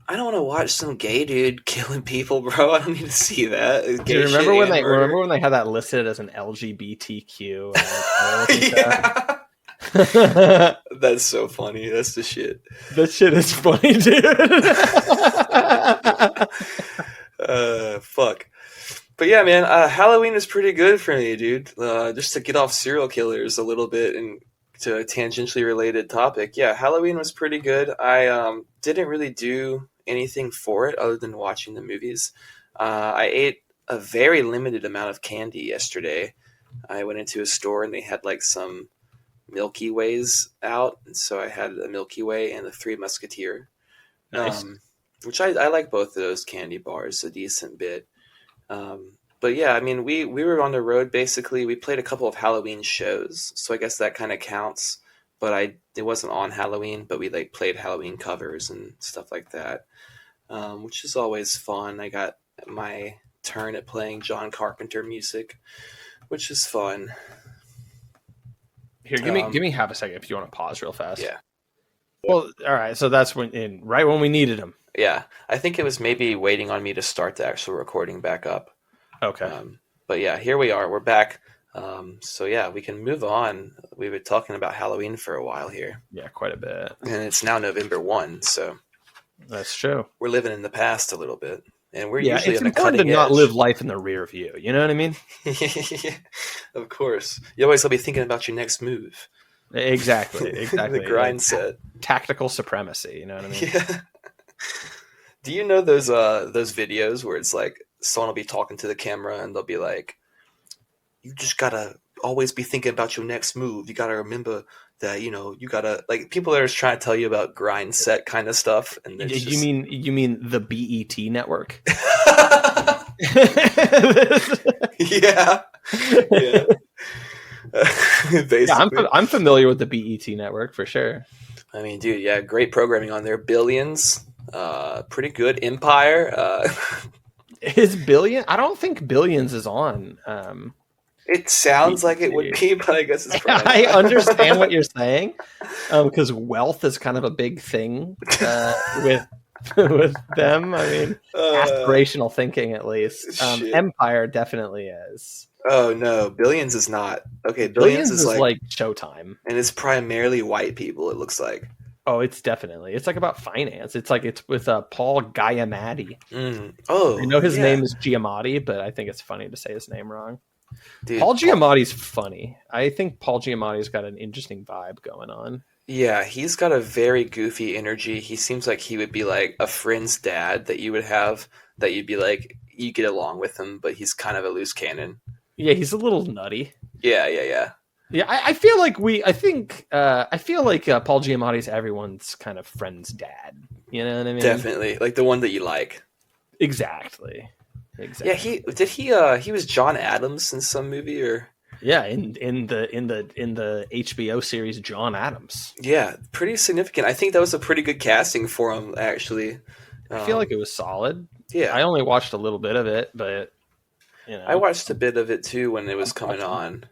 I don't want to watch some gay dude killing people, bro. I don't need to see that. Do you remember when they had that listed as an LGBTQ? Yeah. That's so funny. That's the shit. That shit is funny, dude. Fuck. But yeah, man, Halloween is pretty good for me, dude. Just to get off serial killers a little bit and to a tangentially related topic. Yeah, Halloween was pretty good. I didn't really do anything for it other than watching the movies. I ate a very limited amount of candy yesterday. I went into a store and they had like some Milky Ways out. And so I had a Milky Way and a Three Musketeer. Nice. Which I like both of those candy bars a decent bit. But yeah, I mean, we were on the road basically. We played a couple of Halloween shows, so I guess that kind of counts. But it wasn't on Halloween, but we like played Halloween covers and stuff like that, which is always fun. I got my turn at playing John Carpenter music, which is fun. Here, give me half a second if you want to pause real fast. Yeah. Well, all right. So that's right when we needed him. Yeah, I think it was maybe waiting on me to start the actual recording back up. Okay. But yeah, here we are. We're back. So yeah, we can move on. We've been talking about Halloween for a while here. Yeah, quite a bit. And it's now November 1, so that's true. We're living in the past a little bit, and we're usually it's on the cutting edge. Not live life in the rear view. You know what I mean? Of course. You always will be thinking about your next move. Exactly. The grind set. Tactical supremacy. You know what I mean? Yeah. Do you know those videos where it's like someone will be talking to the camera and they'll be like, you just gotta always be thinking about your next move. You gotta remember that, you gotta, like, people that are just trying to tell you about grind set kind of stuff. And you mean the BET network? Yeah. Basically. Yeah, I'm familiar with the BET network for sure. I mean, dude, yeah, great programming on there. Billions, pretty good. Empire. Is Billion? I don't think Billions is on. It sounds like it would be, but I guess it's probably I understand what you're saying, because wealth is kind of a big thing with with them. I mean, Uh, aspirational thinking, at least. shit. Empire definitely is. Oh no, Billions is not. Okay, Billions Billions is is like, like Showtime. and it's primarily white people. It looks like. Oh, it's like about finance. It's with Paul Giamatti. I Oh know his yeah, name is Giamatti, but I think it's funny to say his name wrong. dude. Paul Giamatti's funny. I think Paul Giamatti's got an interesting vibe going on. Yeah, he's got a very goofy energy. He seems like he would be like a friend's dad that you would have, that you'd be like, you get along with him, but he's kind of a loose cannon. Yeah, he's a little nutty. Yeah, yeah, yeah. Yeah, I feel like I feel like Paul Giamatti's everyone's kind of friend's dad. You know what I mean? Definitely. Like the one that you like. Exactly. Yeah, Exactly. he was John Adams in some movie, or Yeah, in the HBO series John Adams. yeah, pretty significant. I think that was a pretty good casting for him, actually. I feel like Um, it was solid. yeah, I only watched a little bit of it, but I watched a bit of it too when it was I'm coming touching. on.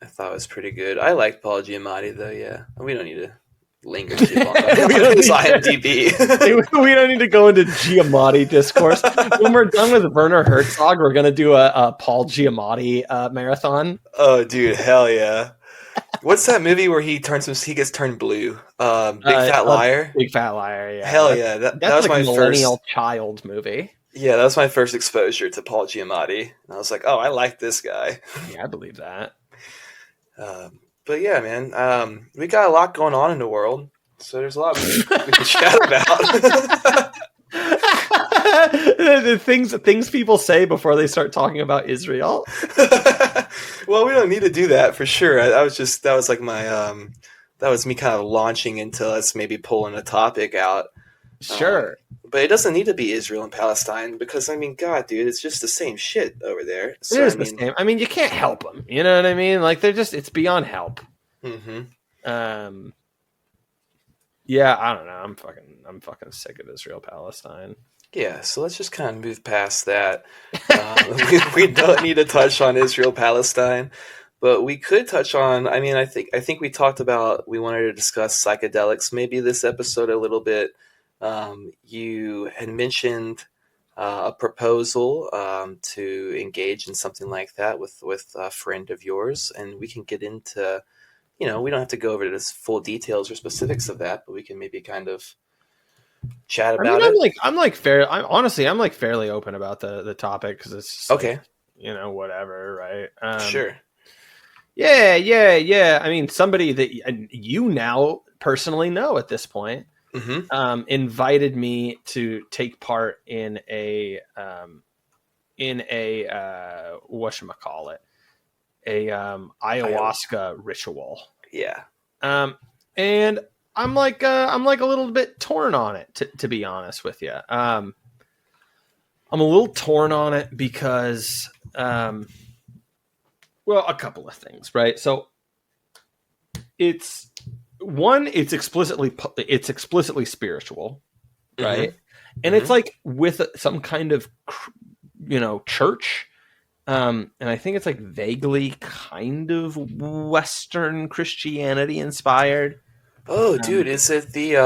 I thought it was pretty good. I liked Paul Giamatti though. Yeah, we don't need to linger too long on We don't his need IMDb. we don't need to go into Giamatti discourse. When we're done with Werner Herzog, we're gonna do a Paul Giamatti marathon. Oh, dude, hell yeah! What's that movie where he gets turned blue? Big Fat A Liar. Big Fat Liar. Yeah, Hell yeah! That that's was like a my first. millennial child movie. Yeah, that was my first exposure to Paul Giamatti. And I was like, oh, I like this guy. Yeah, I believe that. But yeah, man, we got a lot going on in the world, so there's a lot we can chat about. The things people say before they start talking about Israel. Well, we don't need to do that for sure. I was just that was like my that was me kind of launching into us maybe pulling a topic out. Um, Sure, but it doesn't need to be Israel and Palestine because I mean, God, dude, it's just the same shit over there. it So I is the mean, same. I mean, you can't help them. You know what I mean? Like it's beyond help. hmm Um, yeah, I don't know. I'm fucking sick of Israel Palestine. yeah. So let's just kind of move past that. We don't need to touch on Israel Palestine. But we could touch on. I mean, I think we talked about. We wanted to discuss psychedelics. Maybe this episode a little bit. You had mentioned a proposal to engage in something like that with a friend of yours, and we can get into. You know, we don't have to go over the full details or specifics of that, but we can maybe kind of chat I mean, about it. I'm like fairly open about the topic because it's just like Okay, whatever, right? sure. Yeah. I mean, somebody that you now personally know at this point hmm invited me to take part in a whatchamacallit, a ayahuasca ritual. Yeah. Um, and I'm like a little bit torn on it to be honest with you. I'm a little torn on it because well, a couple of things, right? So it's one, it's explicitly spiritual, hmm right? And it's hmm like with some kind of church. And I think it's like vaguely kind of Western Christianity inspired. Oh, dude, Um, is it the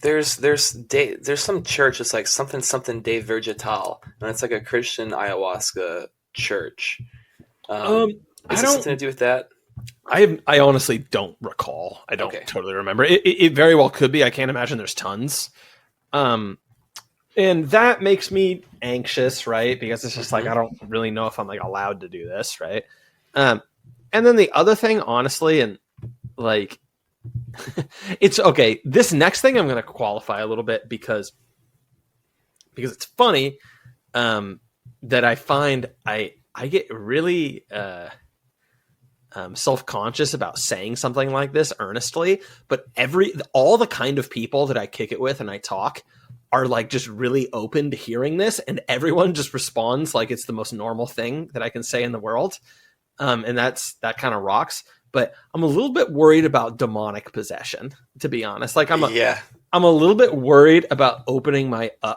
there's some church. It's like something de Vergetal, and it's like a Christian ayahuasca church. um, I Is it something to don't. do with that? I honestly don't recall. I don't Okay. totally remember. It very well could be. I can't imagine there's tons. Um, and that makes me anxious, right? Because it's just like hmm I don't really know if I'm like allowed to do this, right? Um, and then the other thing, honestly, and like it's okay. This next thing I'm going to qualify a little bit because it's funny that I find I get really self-conscious about saying something like this earnestly, but all the kind of people that I kick it with and I talk are like just really open to hearing this, and everyone just responds like it's the most normal thing that I can say in the world. And that kind of rocks. But I'm a little bit worried about demonic possession, to be honest. Like Yeah. I'm a little bit worried about opening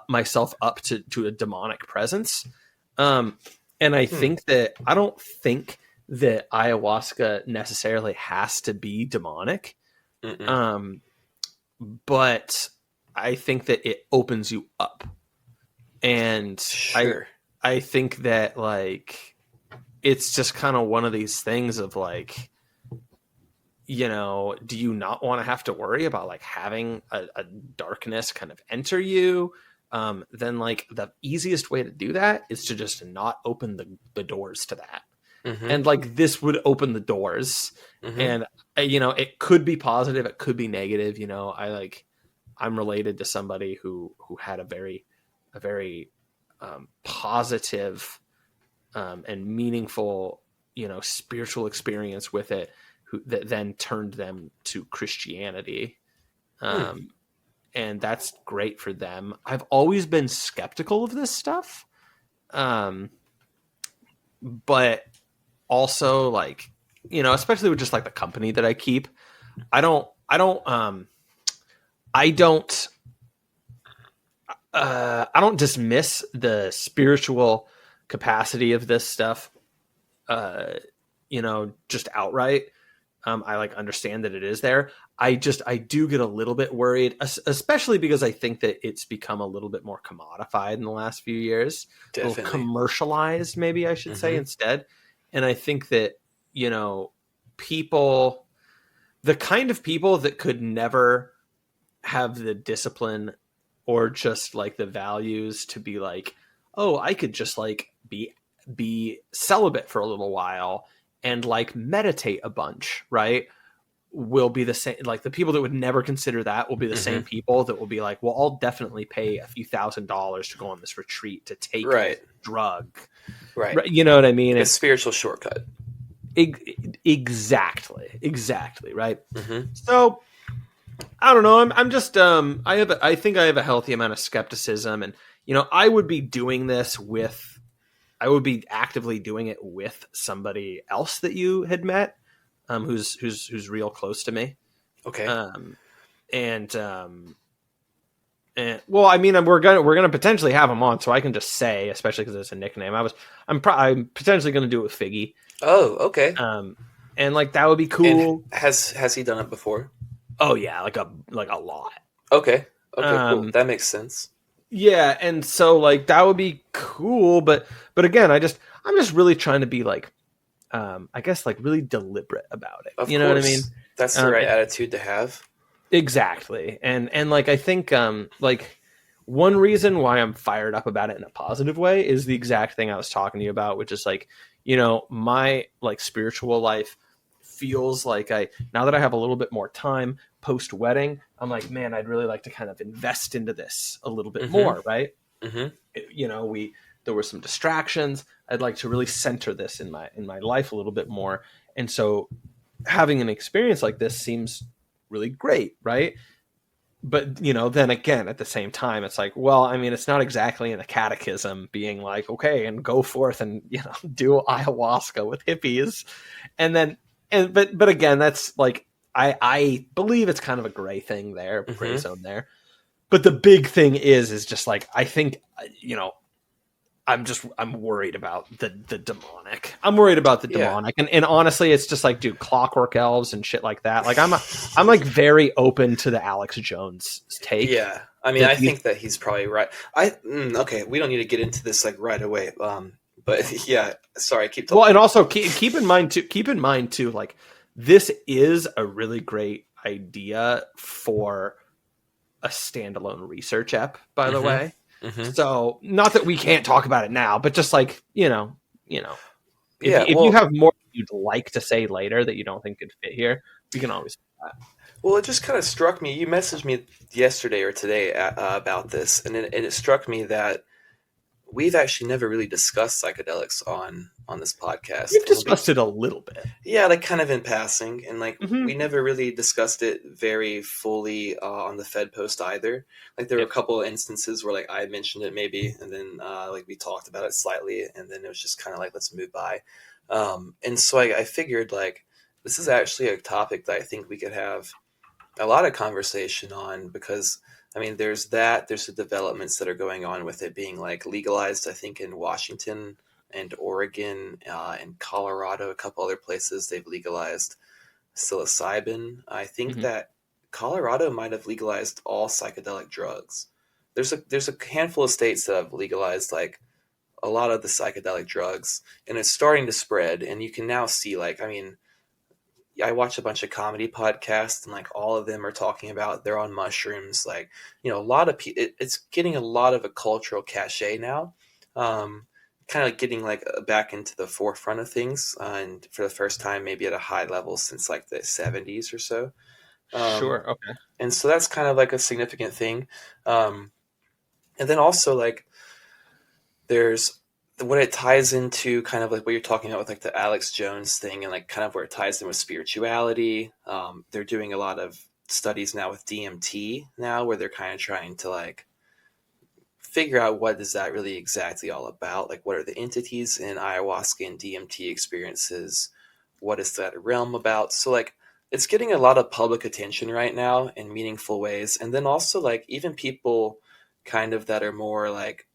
myself up to a demonic presence. And Hmm. I don't think that ayahuasca necessarily has to be demonic. Mm-mm. Um, but I think that it opens you up. And Sure. I think that like it's just kind of one of these things of like, you know, do you not want to have to worry about like having a darkness kind of enter you? Then like the easiest way to do that is to just not open the doors to that. Mm-hmm. And like this would open the doors. Mm-hmm. And you know, it could be positive, it could be negative. You know, I'm related to somebody who had a very positive and meaningful, you know, spiritual experience with it, that then turned them to Christianity. And that's great for them. I've always been skeptical of this stuff. But also like, you know, especially with just like the company that I keep, I don't dismiss the spiritual capacity of this stuff, you know, just outright. I like understand that it is there. I do get a little bit worried, especially because I think that it's become a little bit more commodified in the last few years, Definitely. a little commercialized, maybe I should say instead. And I think that, you know, people, the kind of people that could never have the discipline or just like the values to be like, oh, I could just like be celibate for a little while and like meditate a bunch, right? Will be the same. Like the people that would never consider that will be the same people that will be like, well, I'll definitely pay a few $1,000s to go on this retreat to take a drug. Right. You know what I mean? A spiritual shortcut. Exactly. Right. So I don't know. I'm just, I think I have a healthy amount of skepticism, and, you know, I would be actively doing it with somebody else that you had met, who's real close to me. Okay. And well, I mean, we're gonna potentially have him on, so I can just say, especially because it's a nickname. I'm potentially gonna do it with Figgy. Oh, okay. And like that would be cool. And has he done it before? Oh yeah, like a lot. Okay. Cool. That makes sense. Yeah, and so like that would be cool, but again, I'm just really trying to be like, I guess like really deliberate about it. Of you know course. what I mean? That's the right attitude to have. Exactly. And like I think like one reason why I'm fired up about it in a positive way is the exact thing I was talking to you about, which is like, you know, my like spiritual life feels like now that I have a little bit more time post wedding, I'm like, man, I'd really like to kind of invest into this a little bit more, right? You know, there were some distractions. I'd like to really center this in my life a little bit more. And so having an experience like this seems really great, right? But, you know, then again, at the same time, it's like, well, I mean, it's not exactly in a catechism being like, okay, and go forth and, you know, do ayahuasca with hippies. And then, but again, that's like, I believe it's kind of a gray thing there, gray zone there. But the big thing is just like, I think, you know, I'm worried about the demonic. I'm worried about the demonic. And honestly, it's just like, dude, clockwork elves and shit like that. Like I'm like very open to the Alex Jones take. Yeah. I mean, I think that he's probably right. Okay. We don't need to get into this like right away. But yeah, sorry. Keep talking. Well, and also keep in mind too, like this is a really great idea for a standalone research app, by the way. So not that we can't talk about it now, but just like, you know, if you have more you'd like to say later that you don't think could fit here, we can always do that. Well, it just kind of struck me. You messaged me yesterday or today about this, and it struck me that we've actually never really discussed psychedelics on this podcast. We've discussed it a little bit. Yeah, like kind of in passing, and like we never really discussed it very fully on the Fed post either. Like there were a couple of instances where like I mentioned it maybe, and then like we talked about it slightly, and then it was just kind of like let's move by. And so I figured like this is actually a topic that I think we could have a lot of conversation on, because I mean there's the developments that are going on with it being like legalized, I think in Washington and Oregon and Colorado, a couple other places they've legalized psilocybin. I think that Colorado might have legalized all psychedelic drugs. There's a handful of states that have legalized like a lot of the psychedelic drugs, and it's starting to spread. And you can now see, like, I mean, I watch a bunch of comedy podcasts, and like all of them are talking about they're on mushrooms. Like, you know, a lot of people, it's getting a lot of a cultural cachet now. Kind of like getting like back into the forefront of things, and for the first time, maybe at a high level since like the 70s or so. Um, Sure. Okay. and so that's kind of like a significant thing. Um, and then also like there's when it ties into kind of like what you're talking about with like the Alex Jones thing, and like kind of where it ties in with spirituality. They're doing a lot of studies now with DMT now, where they're kind of trying to like figure out what is that really exactly all about. Like, what are the entities in ayahuasca and DMT experiences? What is that realm about? So like it's getting a lot of public attention right now in meaningful ways. And then also like even people kind of that are more like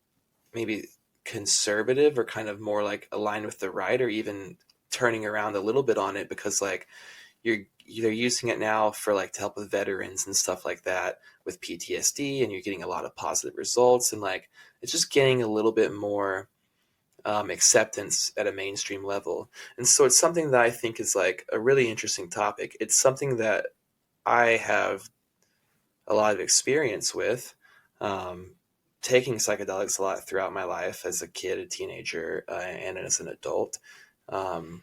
maybe conservative or kind of more like aligned with the right, or even turning around a little bit on it, because like you're they're using it now for like to help with veterans and stuff like that with PTSD, and you're getting a lot of positive results, and like it's just getting a little bit more acceptance at a mainstream level. And so it's something that I think is like a really interesting topic. It's something that I have a lot of experience with, um, taking psychedelics a lot throughout my life as a kid, a teenager, and as an adult. Um,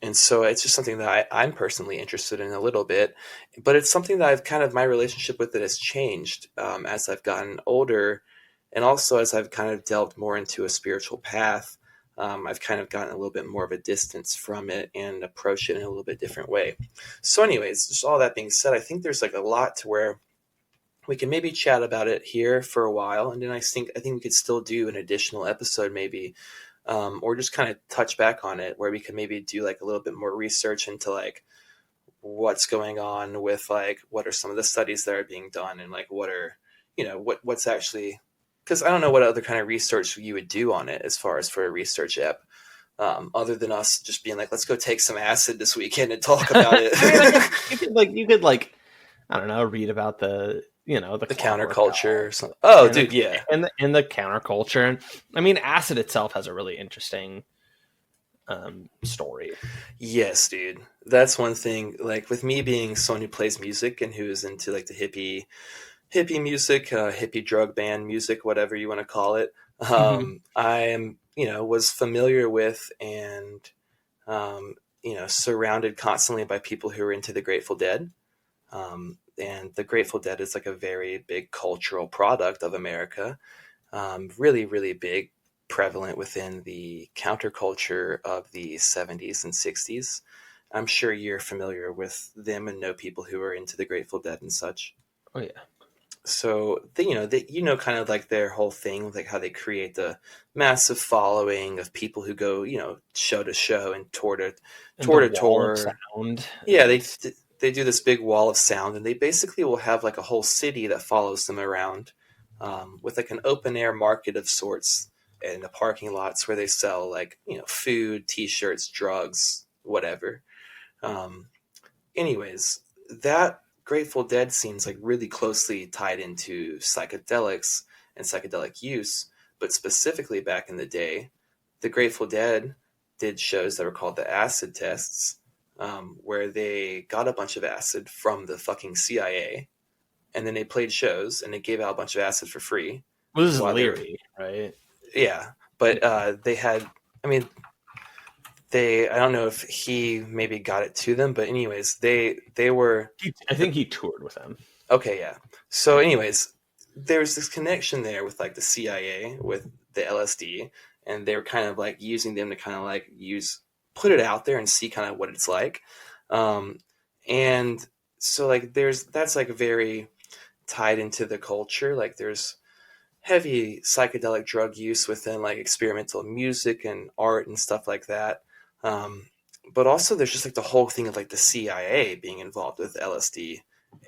and so it's just something that I'm personally interested in a little bit, but it's something that I've kind of my relationship with it has changed as I've gotten older, and also as I've kind of delved more into a spiritual path. I've kind of gotten a little bit more of a distance from it and approach it in a little bit different way. So, anyways, just all that being said, I think there's like a lot to where we can maybe chat about it here for a while, and then I think we could still do an additional episode maybe, or just kind of touch back on it where we could maybe do like a little bit more research into like what's going on with like what are some of the studies that are being done, and like what are what's actually, because I don't know what other kind of research you would do on it as far as for a research ep, other than us just being like, let's go take some acid this weekend and talk about it. I mean, I guess you could I don't know, read about the The clockwork counterculture or something. Oh, and dude, yeah. the counterculture. And I mean, acid itself has a really interesting story. Yes, dude. That's one thing. Like with me being someone who plays music and who is into like the hippie music, hippie drug band music, whatever you want to call it. I am, was familiar with and surrounded constantly by people who are into the Grateful Dead. And the Grateful Dead is like a very big cultural product of America. Really, really big, prevalent within the counterculture of the 70s and 60s. I'm sure you're familiar with them and know people who are into the Grateful Dead and such. Oh yeah, So kind of like their whole thing, like how they create the massive following of people who go, show to show and tour to and the tour to wall of tour. sound. Yeah, And they do this big wall of sound, and they basically will have like a whole city that follows them around, with like an open air market of sorts in the parking lots where they sell like food, t-shirts, drugs, whatever. Um, anyways, that Grateful Dead scene's like really closely tied into psychedelics and psychedelic use, but specifically back in the day, the Grateful Dead did shows that were called the acid tests, where they got a bunch of acid from the fucking CIA, and then they played shows and they gave out a bunch of acid for free well, this is while they're Leary, right? yeah, but they had, I mean, they I don't know if he maybe got it to them, but anyways, they were I think he toured with them. okay, yeah. So anyways, there's this connection there with like the CIA with the LSD, and they were kind of like using them to kind of like put it out there and see kind of what it's like. Um, and so like that's like very tied into the culture. Like there's heavy psychedelic drug use within like experimental music and art and stuff like that. Um, but also there's just like the whole thing of like the CIA being involved with LSD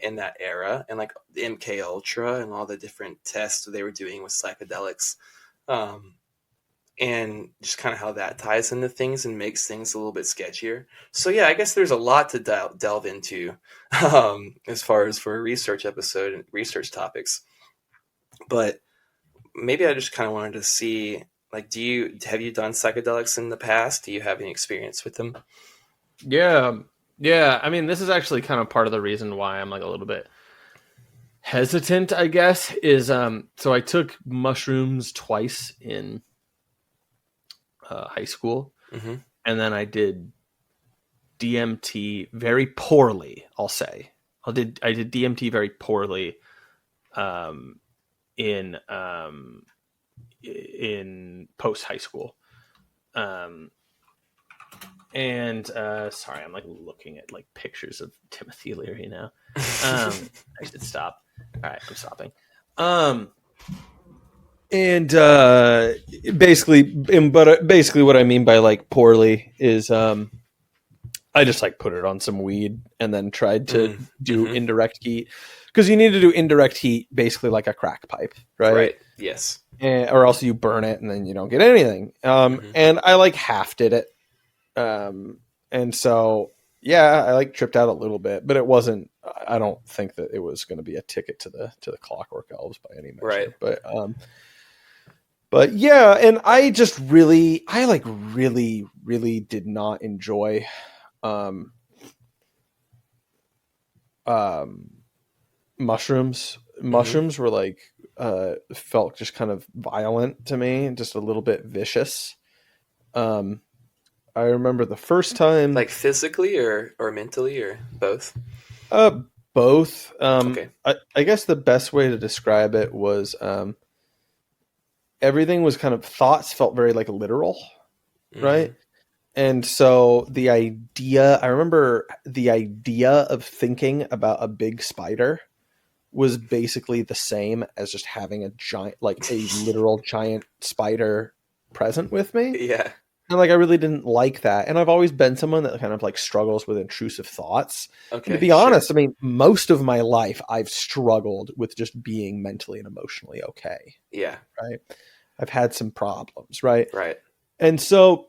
in that era, and like the MK Ultra and all the different tests they were doing with psychedelics. Um, and just kind of how that ties into things and makes things a little bit sketchier. So yeah, I guess there's a lot to delve into as far as for a research episode and research topics. But maybe I just kind of wanted to see, like, have you done psychedelics in the past? Do you have any experience with them? Yeah. Yeah. I mean, this is actually kind of part of the reason why I'm like a little bit hesitant, I guess, is so I took mushrooms twice in high school, Mm-hmm. and then I did DMT very poorly. I'll say I did DMT very poorly um, in post high school, and sorry, I'm like looking at like pictures of Timothy Leary now. I should stop. All right, I'm stopping. And basically what I mean by like poorly is I just like put it on some weed and then tried to do indirect heat, because you need to do indirect heat basically like a crack pipe, right? Yes. Or else you burn it and then you don't get anything. And I like half did it. And so yeah, I like tripped out a little bit, but it wasn't. I don't think that it was going to be a ticket to the Clockwork Elves by any measure. Right. But yeah, and I just really did not enjoy mushrooms. Mushrooms were like felt just kind of violent to me, and just a little bit vicious. I remember the first time, like physically or mentally or both. Both. Okay. I guess the best way to describe it was everything was kind of, thoughts felt very like literal, right? And so I remember the idea of thinking about a big spider was basically the same as just having a giant, like a literal giant spider present with me. Yeah. And like, I really didn't like that. And I've always been someone that kind of like struggles with intrusive thoughts. Okay. And to be honest, I mean, most of my life I've struggled with just being mentally and emotionally okay. Yeah. Right. I've had some problems. Right. Right. And so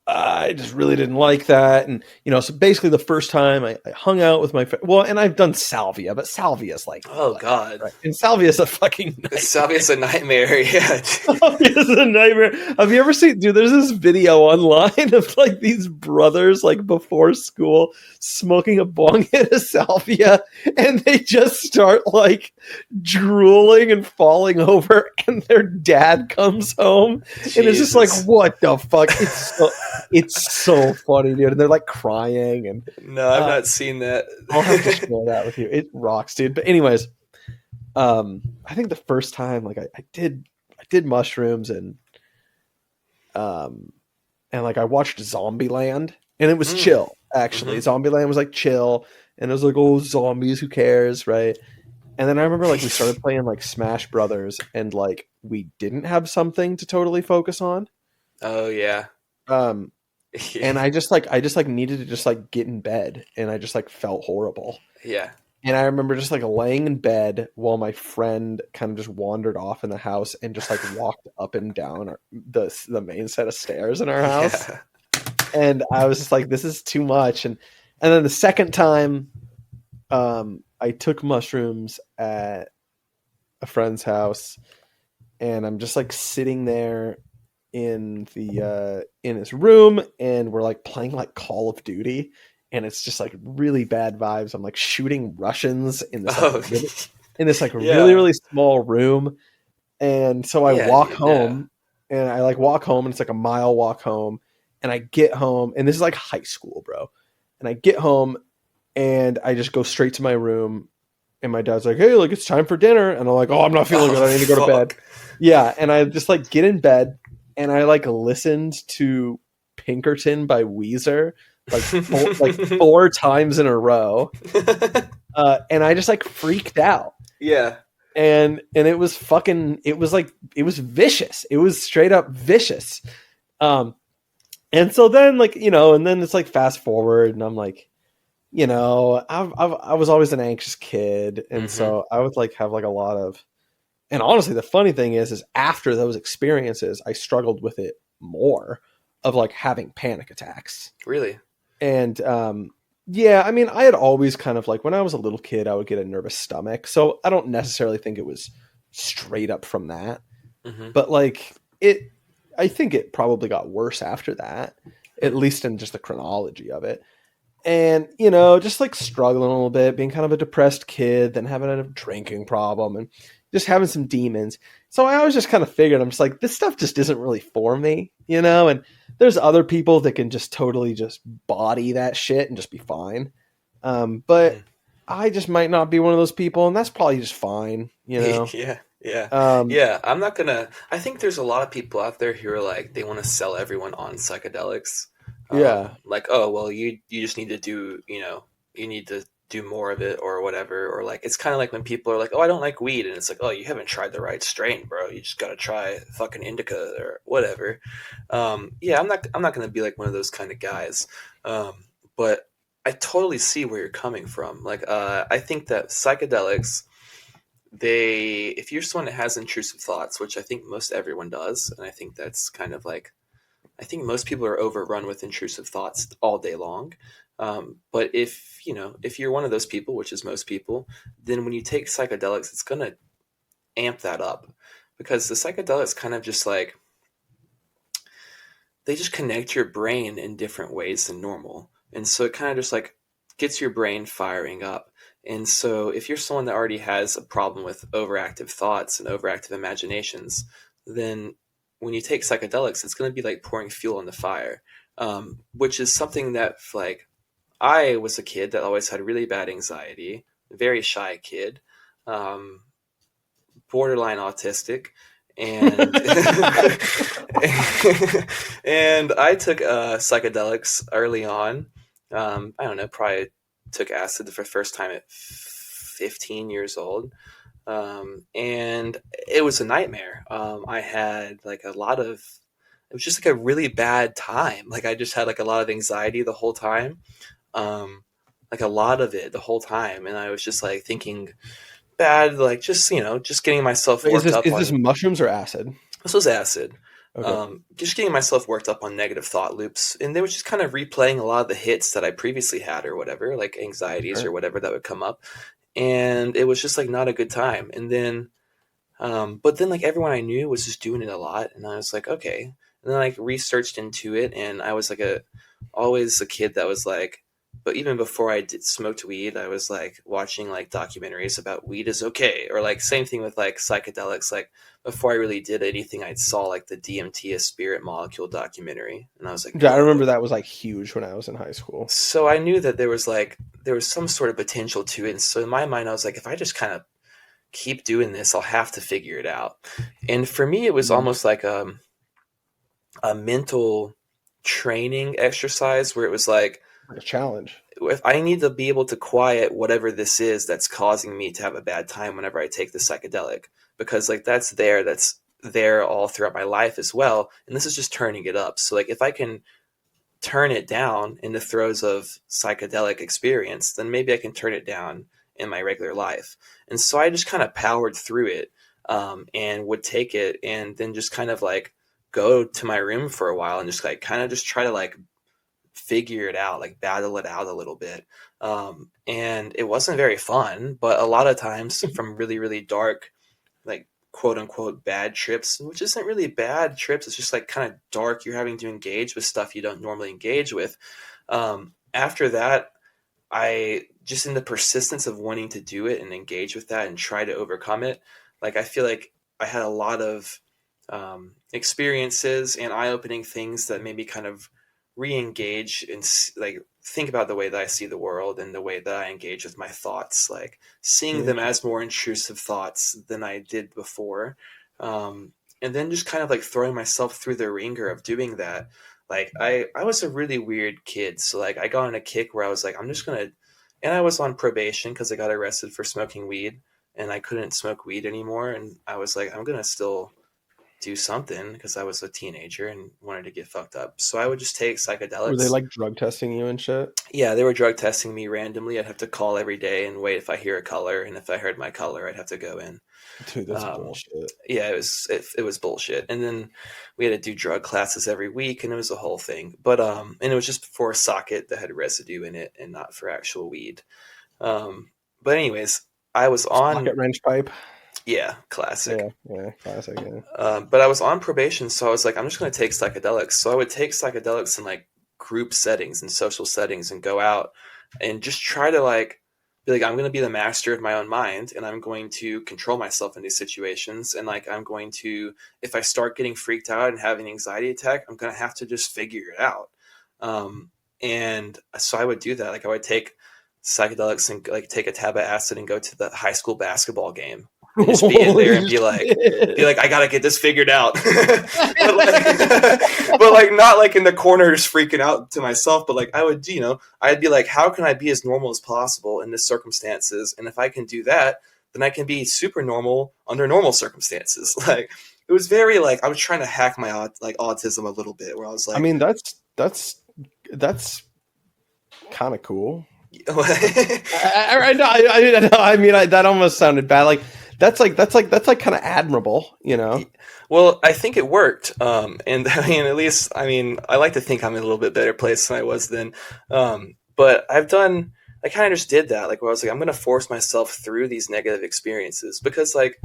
I just really didn't like that. And, so basically the first time I hung out with my friend, well, and I've done salvia, but salvia is like, oh God. Right? And salvia is a fucking nightmare. Salvia's a nightmare. Yeah. Salvia is a nightmare. Have you ever seen, dude, there's this video online of like these brothers, like before school, smoking a bong hit of salvia, and they just start like drooling and falling over, and their dad comes home. Jesus. And it's just like, what the fuck? It's so funny, dude. And they're like crying. And no, I've not seen that. I'll have to share that with you. It rocks, dude. But anyways, I think the first time like I did mushrooms and like I watched Zombieland, and it was chill. Actually, Zombieland was like chill, and it was like, oh, zombies, who cares, right? And then I remember like we started playing like Smash Brothers, and like we didn't have something to totally focus on. Oh yeah. And I just needed to just like get in bed, and I just like felt horrible. Yeah. And I remember just like laying in bed while my friend kind of just wandered off in the house and just like walked up and down the main set of stairs in our house. Yeah. And I was just like, this is too much. And then the second time, I took mushrooms at a friend's house, and I'm just like sitting there in his room, and we're like playing like Call of Duty, and it's just like really bad vibes. I'm like shooting Russians in this really, really small room. And so I walk home, and I like walk home, and it's like a mile walk home, and I get home, and this is like high school, bro. And I get home, and I just go straight to my room, and my dad's like, hey, like it's time for dinner. And I'm like, oh, I'm not feeling good. I need to go to bed. Yeah. And I just like get in bed, and I like listened to Pinkerton by Weezer like four times in a row. And I just like freaked out. Yeah. And it was vicious. It was straight up vicious. And so then like, and then it's like fast forward, and I'm like, I was always an anxious kid. And so I would like have like a lot of And honestly, the funny thing is after those experiences, I struggled with it more, of like having panic attacks. Really? And yeah, I mean, I had always kind of like, when I was a little kid, I would get a nervous stomach. So I don't necessarily think it was straight up from that. Mm-hmm. But like I think it probably got worse after that, at least in just the chronology of it. And, just like struggling a little bit, being kind of a depressed kid, then having a drinking problem and just having some demons. So I always just kind of figured, I'm just like, this stuff just isn't really for me, and there's other people that can just totally just body that shit and just be fine. But I just might not be one of those people, and that's probably just fine, Yeah, Um, yeah. I'm not gonna. I think there's a lot of people out there who are like they want to sell everyone on psychedelics. yeah. Like, oh well, you just need to do, you need to do more of it or whatever. Or like it's kind of like when people are like, oh, I don't like weed, and it's like, oh, you haven't tried the right strain, bro. You just gotta try fucking indica or whatever. Yeah, I'm not gonna be like one of those kind of guys. But I totally see where you're coming from. Like, I think that psychedelics, if you're someone that has intrusive thoughts, which I think most everyone does, and I think that's kind of like, I think most people are overrun with intrusive thoughts all day long. But if you're one of those people, which is most people, then when you take psychedelics, it's gonna amp that up, because the psychedelics kind of just like, they just connect your brain in different ways than normal. And so it kind of just like gets your brain firing up. And so if you're someone that already has a problem with overactive thoughts and overactive imaginations, then when you take psychedelics, it's going to be like pouring fuel on the fire, which is something that, like, I was a kid that always had really bad anxiety, very shy kid, um, borderline autistic, and and I took psychedelics early on. I don't know, probably took acid for the first time at 15 years old, and it was a nightmare. I had like a lot of, it was just like a really bad time. Like I just had like a lot of anxiety the whole time, like a lot of it the whole time, and I was just like thinking bad, like just just getting myself Wait, is worked this up is this on. mushrooms or acid? This was acid. Okay. Just getting myself worked up on negative thought loops, and they were just kind of replaying a lot of the hits that I previously had or whatever, like anxieties or Sure. whatever that would come up, and it was just like not a good time. And then, but then like everyone I knew was just doing it a lot, and I was like, okay. And then I like researched into it, and I was like always a kid that was like, but even before I smoked weed, I was like watching like documentaries about weed is okay, or like same thing with like psychedelics. Like before I really did anything, I saw like the DMT, a spirit molecule documentary, and I was like, Yeah, I remember whoa. that was like huge when I was in high school. So I knew that there was some sort of potential to it, and so in my mind, I was like, if I just kind of keep doing this, I'll have to figure it out. And for me, it was Mm. almost like a mental training exercise where it was like, Like a challenge. if I need to be able to quiet whatever this is that's causing me to have a bad time whenever I take the psychedelic, because like that's there all throughout my life as well, and this is just turning it up. So like if I can turn it down in the throes of psychedelic experience, then maybe I can turn it down in my regular life. And so I just kind of powered through it, and would take it and then just kind of like go to my room for a while and just like kind of just try to like figure it out, like battle it out a little bit. And it wasn't very fun, but a lot of times from really, really dark, like quote unquote bad trips, which isn't really bad trips, it's just like kind of dark. You're having to engage with stuff you don't normally engage with. After that, I just, in the persistence of wanting to do it and engage with that and try to overcome it, like I feel like I had a lot of experiences and eye-opening things that made me kind of re-engage and like think about the way that I see the world and the way that I engage with my thoughts, like seeing them as more intrusive thoughts than I did before. And then just kind of like throwing myself through the ringer of doing that. Like I was a really weird kid. So like I got on a kick where I was like, I'm just gonna, and I was on probation because I got arrested for smoking weed and I couldn't smoke weed anymore. And I was like, I'm gonna still do something because I was a teenager and wanted to get fucked up. So I would just take Were they psychedelics. like drug testing you and shit? Yeah, they were drug testing me randomly. I'd have to call every day and wait if I hear a color, and if I heard my color, I'd have to go in. Dude, that's Um, bullshit. yeah, it was bullshit. And then we had to do drug classes every week, and it was a whole thing. But and it was just for a socket that had residue in it, and not for actual weed. But anyways, I was on. Pocket wrench pipe. Yeah, classic. Yeah, classic. Yeah. But I was on probation, so I was like, I'm just going to take psychedelics. So I would take psychedelics in like group settings and social settings and go out and just try to like be like, I'm going to be the master of my own mind, and I'm going to control myself in these situations. And like, I'm going to, if I start getting freaked out and having an anxiety attack, I'm going to have to just figure it out. And so I would do that. Like I would take psychedelics and like take a tab of acid and go to the high school basketball game and just be in there and be like, I gotta get this figured out. but, like not like in the corner just freaking out to myself, but like I would, I'd be like, how can I be as normal as possible in this circumstances? And if I can do that, then I can be super normal under normal circumstances. Like it was very like I was trying to hack my like autism a little bit, where I was like, I mean, that's kind of cool. I mean, that almost sounded bad. Like that's kind of admirable, you know? Well, I think it worked. And I mean, at least, I mean, I like to think I'm in a little bit better place than I was then. But I kind of just did that. Like, where I was like, I'm going to force myself through these negative experiences because, like,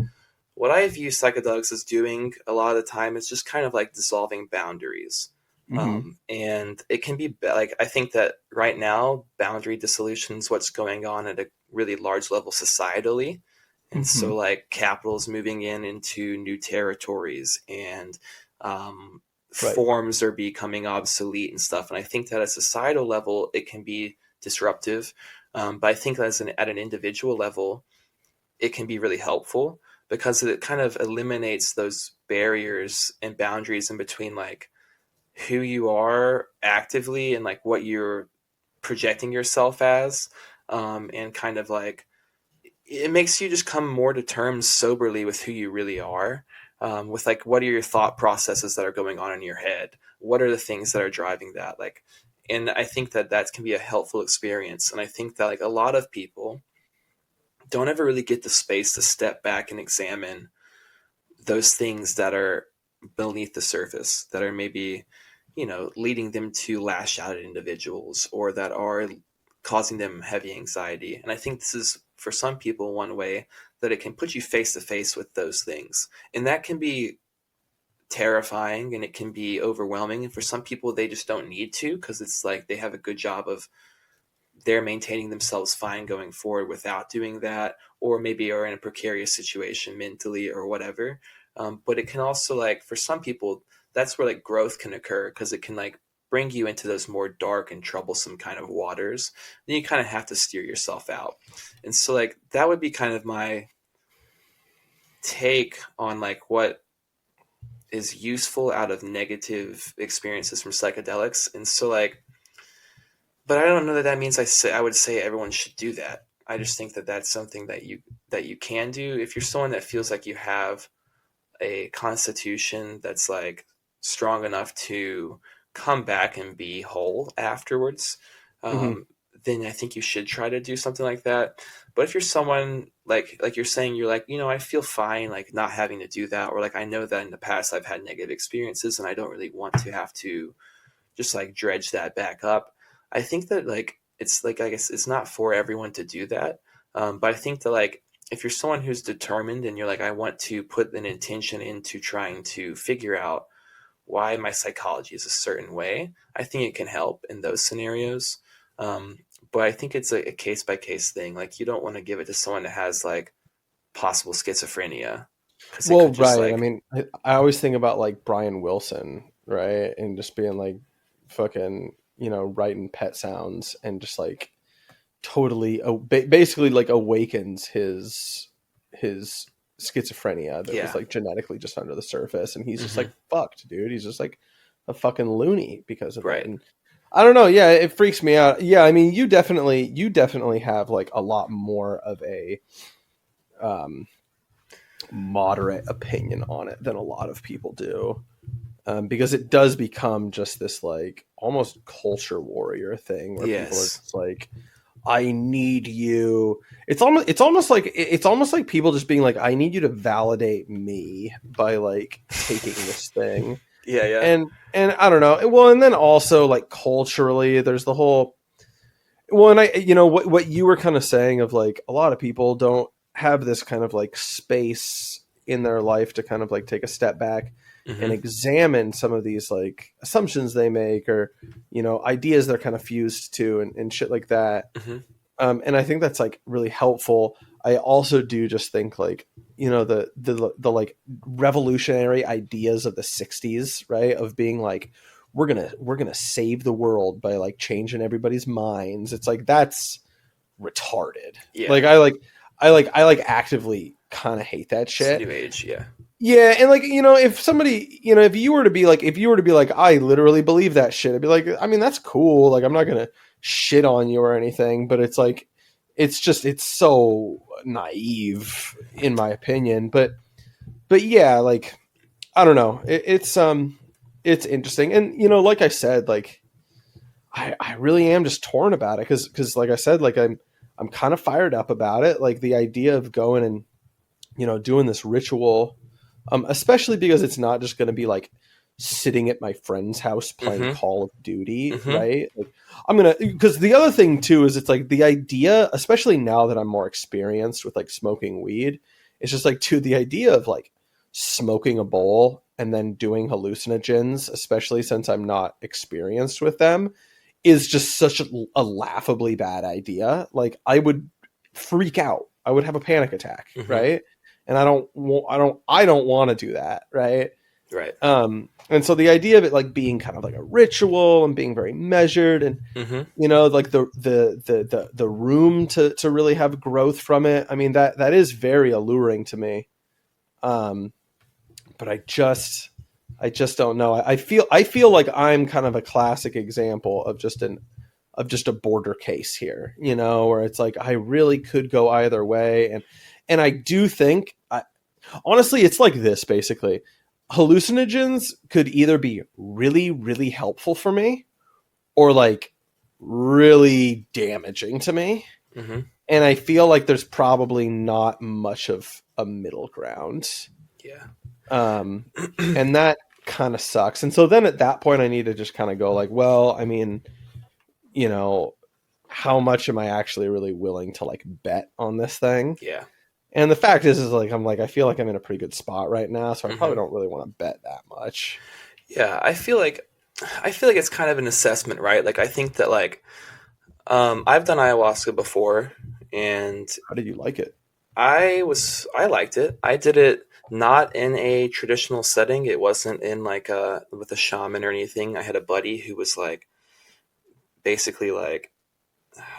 what I view psychedelics as doing a lot of the time is just kind of like dissolving boundaries. Mm-hmm. And it can be like, I think that right now, boundary dissolution is what's going on at a really large level societally. And Mm-hmm. so like capital is moving into new territories, and Right. forms are becoming obsolete and stuff. And I think that at a societal level, it can be disruptive. But I think that at an individual level, it can be really helpful because it kind of eliminates those barriers and boundaries in between like who you are actively and like what you're projecting yourself as, and kind of like it makes you just come more to terms soberly with who you really are, with like what are your thought processes that are going on in your head, what are the things that are driving that, like. And I think that can be a helpful experience, and I think that like a lot of people don't ever really get the space to step back and examine those things that are beneath the surface that are maybe leading them to lash out at individuals or that are causing them heavy anxiety. And I think this is for some people one way that it can put you face to face with those things, and that can be terrifying and it can be overwhelming. And for some people they just don't need to, because it's like they have a good job of they're maintaining themselves fine going forward without doing that, or maybe are in a precarious situation mentally or whatever. But it can also, like, for some people, that's where like growth can occur, because it can like bring you into those more dark and troublesome kind of waters. Then you kind of have to steer yourself out. And so like that would be kind of my take on like what is useful out of negative experiences from psychedelics. And so like, but I don't know that that means I would say everyone should do that. I just think that that's something that you can do if you're someone that feels like you have a constitution that's like strong enough to come back and be whole afterwards. Mm-hmm. Then I think you should try to do something like that. But if you're someone like you're saying, you're like, I feel fine like not having to do that, or like I know that in the past I've had negative experiences and I don't really want to have to just like dredge that back up. I think that like it's like, I guess it's not for everyone to do that. But I think that like if you're someone who's determined and you're like, I want to put an intention into trying to figure out why my psychology is a certain way, I think it can help in those scenarios. But I think it's a case by case thing. Like you don't want to give it to someone that has like possible schizophrenia. Well, right. Like, I mean, I always think about like Brian Wilson, right? And just being like fucking, writing pet sounds and just like totally basically like awakens his schizophrenia that was like genetically just under the surface, and he's just like fucked, dude. He's just like a fucking loony because of it. And I don't know, yeah, it freaks me out. Yeah, I mean, you definitely have like a lot more of a moderate opinion on it than a lot of people do. Because it does become just this like almost culture warrior thing where people are Yes. just like, I need you. It's almost like people just being like, I need you to validate me by like taking this thing. Yeah, yeah. And I don't know. Well, and then also like culturally, there's the whole, well, and what you were kind of saying of like a lot of people don't have this kind of like space in their life to kind of like take a step back and examine some of these like assumptions they make, or ideas they're kind of fused to, and shit like that. And I think that's like really helpful. I also do just think like, the like revolutionary ideas of the 60s, right, of being like, we're gonna save the world by like changing everybody's minds. It's like, that's retarded. Yeah. Like I actively kind of hate that It's shit. new age, yeah. Yeah, and like, if somebody, if you were to be like, I literally believe that shit, I'd be like, I mean, that's cool. Like, I'm not gonna shit on you or anything, but it's like, it's so naive in my opinion. But yeah, like, I don't know. It's interesting, and like I said, like, I really am just torn about it because like I said, like I'm kind of fired up about it. Like the idea of going and doing this ritual. Especially because it's not just going to be like sitting at my friend's house playing Call of Duty, right? Like because the other thing too is it's like the idea, especially now that I'm more experienced with like smoking weed, it's just like, the idea of like smoking a bowl and then doing hallucinogens, especially since I'm not experienced with them, is just such a laughably bad idea. Like I would freak out. I would have a panic attack, right? And I don't want to do that, right? Right. And so the idea of it like being kind of like a ritual and being very measured, and like the room to really have growth from it. I mean, that is very alluring to me. But I just don't know. I feel like I'm kind of a classic example of just a border case here, where it's like I really could go either way. And I do think, honestly, it's like this, basically. Hallucinogens could either be really, really helpful for me or like really damaging to me. And I feel like there's probably not much of a middle ground. Yeah. And that kind of sucks. And so then at that point, I need to just kind of go like, well, I mean, how much am I actually really willing to like bet on this thing? Yeah. And the fact is like, I feel like I'm in a pretty good spot right now, so I probably don't really want to bet that much. Yeah, I feel like it's kind of an assessment, right? Like I think that like I've done ayahuasca before, and How did you like it? I liked it. I did it not in a traditional setting. It wasn't in like with a shaman or anything. I had a buddy who was like basically like,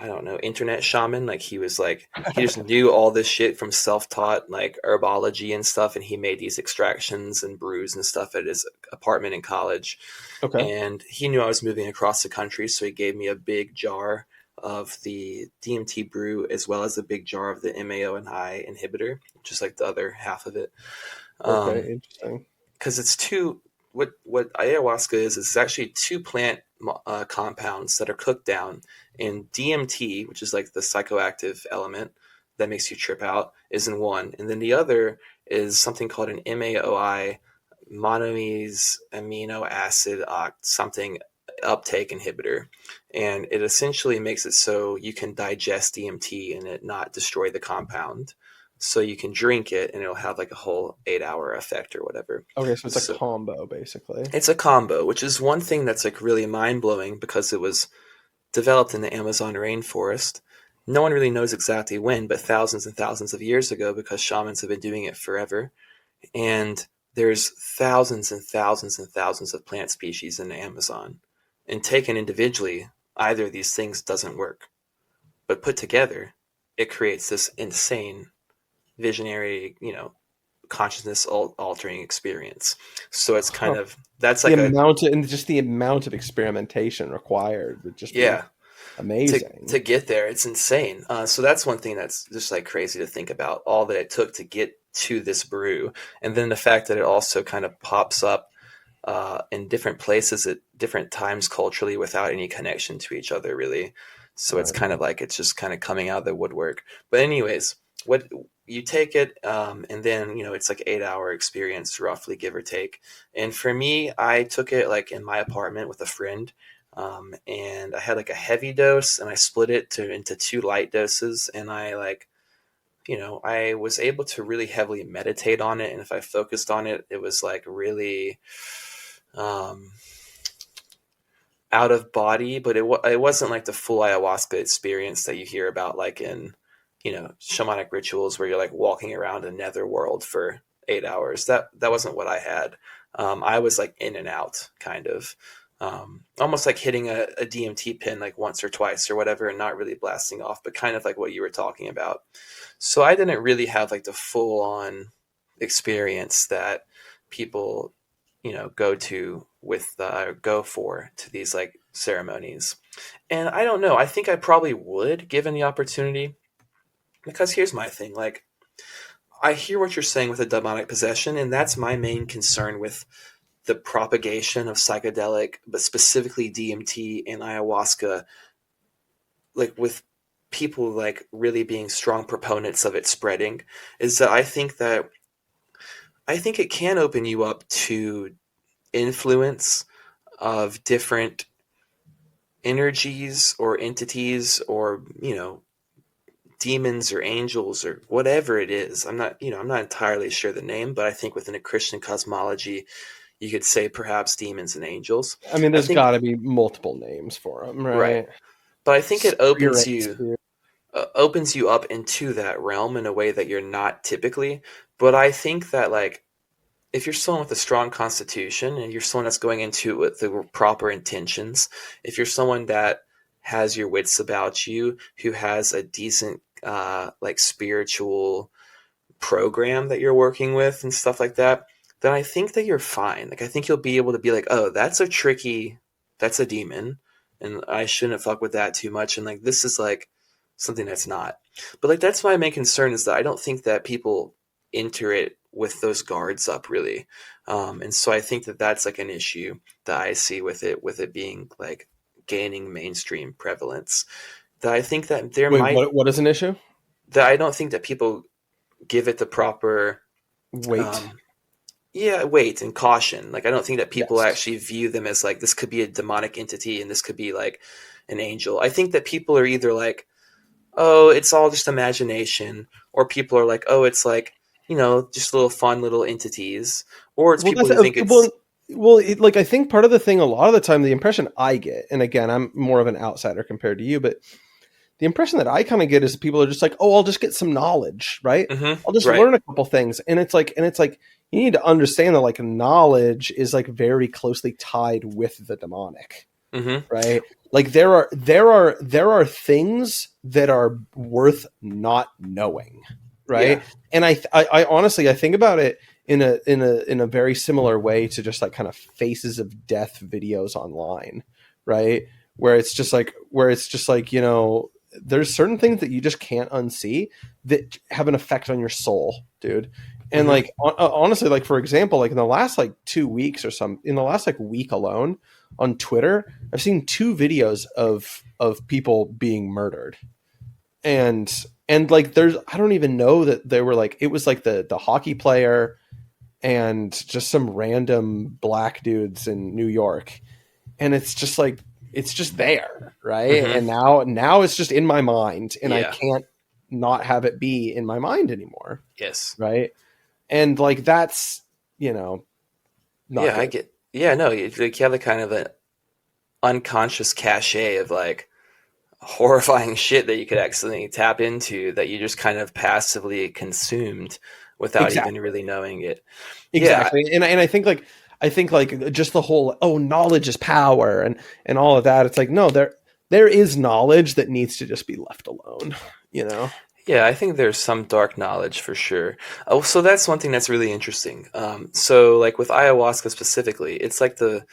I don't know, internet shaman. Like he was like, he just knew all this shit from self-taught like herbology and stuff. And he made these extractions and brews and stuff at his apartment in college. Okay. And he knew I was moving across the country. So he gave me a big jar of the DMT brew, as well as a big jar of the MAO and I inhibitor, just like the other half of it. Okay. Interesting. Cause it's what ayahuasca is it's actually two plant compounds that are cooked down, and DMT, which is like the psychoactive element that makes you trip out, is in one, and then the other is something called an MAOI, monoamines amino acid something uptake inhibitor, and it essentially makes it so you can digest DMT and it not destroy the compound. So you can drink it and it'll have like a whole 8-hour effect or whatever. Okay, so it's a combo basically. It's a combo, which is one thing that's like really mind blowing because it was developed in the Amazon rainforest. No one really knows exactly when, but thousands and thousands of years ago, because shamans have been doing it forever. And there's thousands and thousands and thousands of plant species in the Amazon. And taken individually, either of these things doesn't work. But put together, it creates this insane visionary, consciousness altering experience. So it's kind of, that's like the amount of experimentation required would just be amazing to get there. It's insane. So that's one thing that's just like crazy to think about, all that it took to get to this brew. And then the fact that it also kind of pops up in different places at different times culturally without any connection to each other, really. So it's kind of like it's just kind of coming out of the woodwork. But anyways, what you take it, and then it's like 8 hour experience, roughly, give or take. And for me, I took it like in my apartment with a friend, and I had like a heavy dose, and I split it into 2 light doses, and I was able to really heavily meditate on it, and if I focused on it, it was like really um, out of body, but it wasn't like the full ayahuasca experience that you hear about, like in shamanic rituals where you're like walking around a netherworld for 8 hours. That wasn't what I had. I was like in and out, kind of, almost like hitting a DMT pin like once or twice or whatever, and not really blasting off, but kind of like what you were talking about. So I didn't really have like the full on experience that people go for to these like ceremonies. And I don't know, I think I probably would, given the opportunity, because here's my thing, like, I hear what you're saying with a demonic possession, and that's my main concern with the propagation of psychedelic, but specifically DMT and ayahuasca, like with people like really being strong proponents of it spreading, is that I think it can open you up to influence of different energies or entities, or demons or angels or whatever it is. I'm not entirely sure the name, but I think within a Christian cosmology, you could say perhaps demons and angels. I mean, I there's think got to be multiple names for them, right, right? but I think it Spirits, dude. opens you up into that realm in a way that you're not typically. But I think that, like, if you're someone with a strong constitution and you're someone that's going into it with the proper intentions, if you're someone that has your wits about you, who has a decent like spiritual program that you're working with and stuff like that, then I think that you're fine. Like, I think you'll be able to be like, oh, that's a demon, and I shouldn't fuck with that too much. And like, this is like something that's not. But like, that's my main concern, is that I don't think that people enter it with those guards up, really. And so I think that that's like an issue that I see with it being like gaining mainstream prevalence. That I think that there Wait, might what is an issue? that I don't think that people give it the proper Wait. um, weight and caution. Like, I don't think that people Yes. actually view them as like, this could be a demonic entity and this could be like an angel. I think that people are either like, oh, it's all just imagination, or people are like, oh, it's like, just little fun little entities, or it's Well, people that's who think it's like I think part of the thing, a lot of the time, the impression I get, and again, I'm more of an outsider compared to you, but the impression that I kind of get is people are just like, oh, I'll just get some knowledge, right? I'll just right. learn a couple things, and it's like you need to understand that like knowledge is like very closely tied with the demonic, Mm-hmm. right? Like there are things that are worth not knowing, right? Yeah. And I honestly I think about it in a very similar way to just like kind of faces of death videos online, right? Where it's just like there's certain things that you just can't unsee that have an effect on your soul, dude. And Mm-hmm. like honestly, like for example, like in the last like 2 weeks or some in the last like week alone on Twitter, I've seen 2 videos of people being murdered. And like there's I don't even know that they were like it was like the hockey player and just some random black dudes in New York. And it's just like it's just there, right? Mm-hmm. And now it's just in my mind and I Yeah. can't not have it be in my mind anymore, Yes. right? And like that's, not Yeah, I good. get. Yeah, no, you have a kind of an unconscious cachet of like horrifying shit that you could accidentally tap into, that you just kind of passively consumed without even Exactly. really knowing it. Yeah. Exactly. And I think like just the whole knowledge is power and all of that. It's like no, there is knowledge that needs to just be left alone, you know? Yeah, I think there's some dark knowledge for sure. Oh, so that's one thing that's really interesting. So like with ayahuasca specifically, it's like the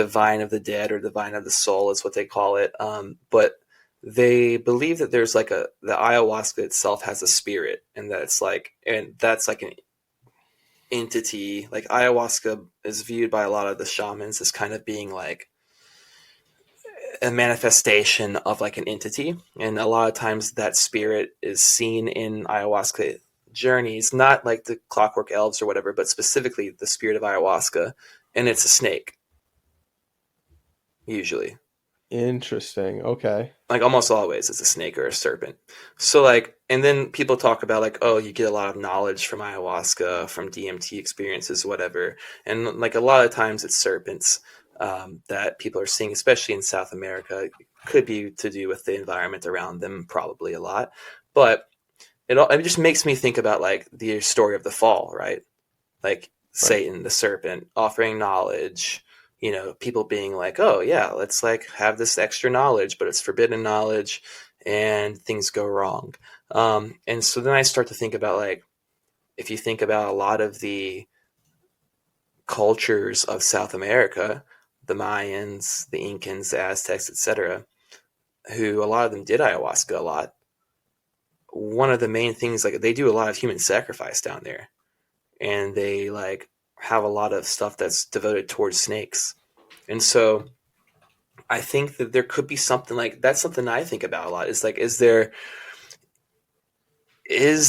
vine of the dead, or the vine of the soul is what they call it. But they believe that there's like the ayahuasca itself has a spirit, and that's like an entity. Like ayahuasca is viewed by a lot of the shamans as kind of being like a manifestation of like an entity, and a lot of times that spirit is seen in ayahuasca journeys, not like the clockwork elves or whatever, but specifically the spirit of ayahuasca, and it's a snake usually. Interesting. Okay. Like almost always it's a snake or a serpent. So like, and then people talk about like, oh, you get a lot of knowledge from ayahuasca, from DMT experiences, whatever. And like a lot of times it's serpents that people are seeing, especially in South America. It could be to do with the environment around them, probably a lot. But it just makes me think about like the story of the fall, right? Like Right. Satan, the serpent, offering knowledge, people being like, oh yeah, let's like have this extra knowledge, but it's forbidden knowledge, and things go wrong. And so then I start to think about like, if you think about a lot of the cultures of South America, the Mayans, the Incans, the Aztecs, etc., who a lot of them did ayahuasca a lot. One of the main things, like they do a lot of human sacrifice down there, and they like have a lot of stuff that's devoted towards snakes. And so I think that there could be something like that's something I think about a lot. Is like, is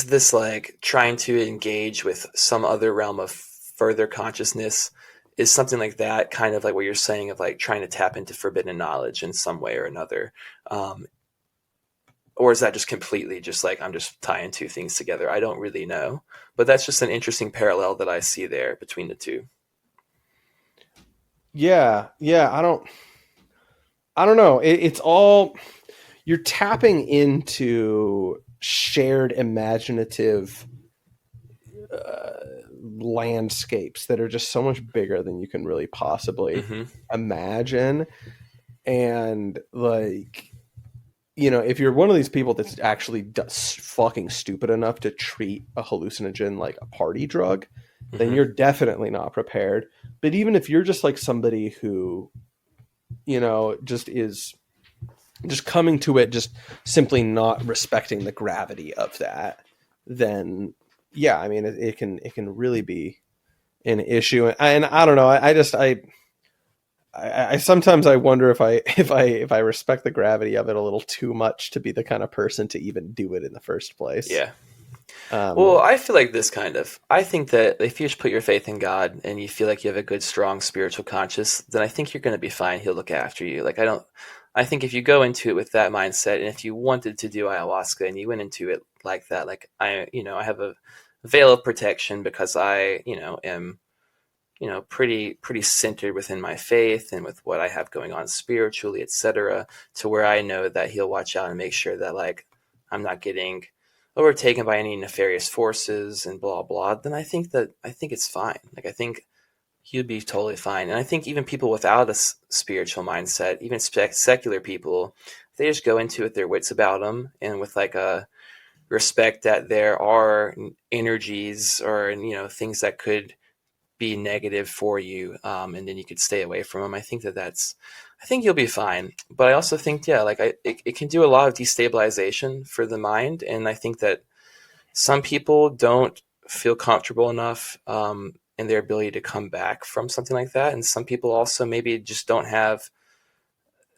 this like trying to engage with some other realm of further consciousness? Is something like that kind of like what you're saying of like trying to tap into forbidden knowledge in some way or another? Or is that just completely just like I'm just tying two things together? I don't really know. But that's just an interesting parallel that I see there between the two. Yeah. Yeah. I don't know. It's all, you're tapping into shared imaginative landscapes that are just so much bigger than you can really possibly Mm-hmm. imagine. And like, if you're one of these people that's actually fucking stupid enough to treat a hallucinogen like a party drug, then Mm-hmm. you're definitely not prepared. But even if you're just like somebody who, just is just coming to it, just simply not respecting the gravity of that, then yeah, I mean, it can really be an issue. And I don't know. I sometimes I wonder if I respect the gravity of it a little too much to be the kind of person to even do it in the first place. Yeah. Well, Um, I feel like this kind of. I think that if you just put your faith in God and you feel like you have a good, strong spiritual conscience, then I think you're going to be fine. He'll look after you. Like, I don't. I think if you go into it with that mindset, and if you wanted to do ayahuasca and you went into it like that, like I have a veil of protection because I, am, pretty centered within my faith and with what I have going on spiritually, etc., to where I know that He'll watch out and make sure that like I'm not getting overtaken by any nefarious forces and blah blah. Then I think it's fine. Like I think He'd be totally fine. And I think even people without a spiritual mindset, even secular people, they just go into it with their wits about them and with like a respect that there are energies or things that could be negative for you, and then you could stay away from them. I think you'll be fine. But I also think, yeah, like it can do a lot of destabilization for the mind, and I think that some people don't feel comfortable enough in their ability to come back from something like that, and some people also maybe just don't have,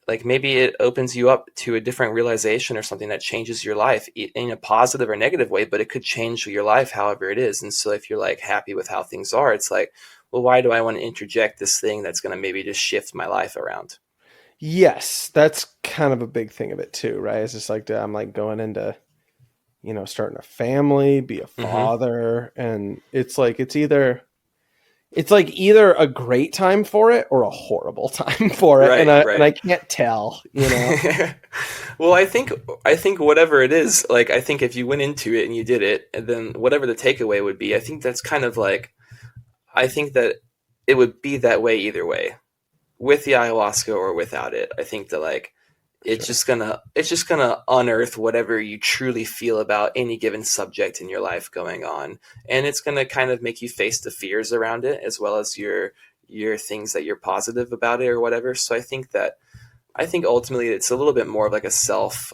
like maybe it opens you up to a different realization or something that changes your life in a positive or negative way, but it could change your life however it is. And so if you're like happy with how things are, it's like, well, why do I want to interject this thing that's going to maybe just shift my life around? yes, that's kind of a big thing of it too, right? It's just like I'm like going into starting a family, be a Mm-hmm. father, and it's either a great time for it or a horrible time for it, and Right, I right. can't tell. Well, I think whatever it is, like I think if you went into it and you did it, and then whatever the takeaway would be, I think that's kind of like, I think that it would be that way either way, with the ayahuasca or without it. I think that like Sure. it's just gonna unearth whatever you truly feel about any given subject in your life going on, and it's gonna kind of make you face the fears around it as well as your things that you're positive about it or whatever. So I think ultimately it's a little bit more of like a self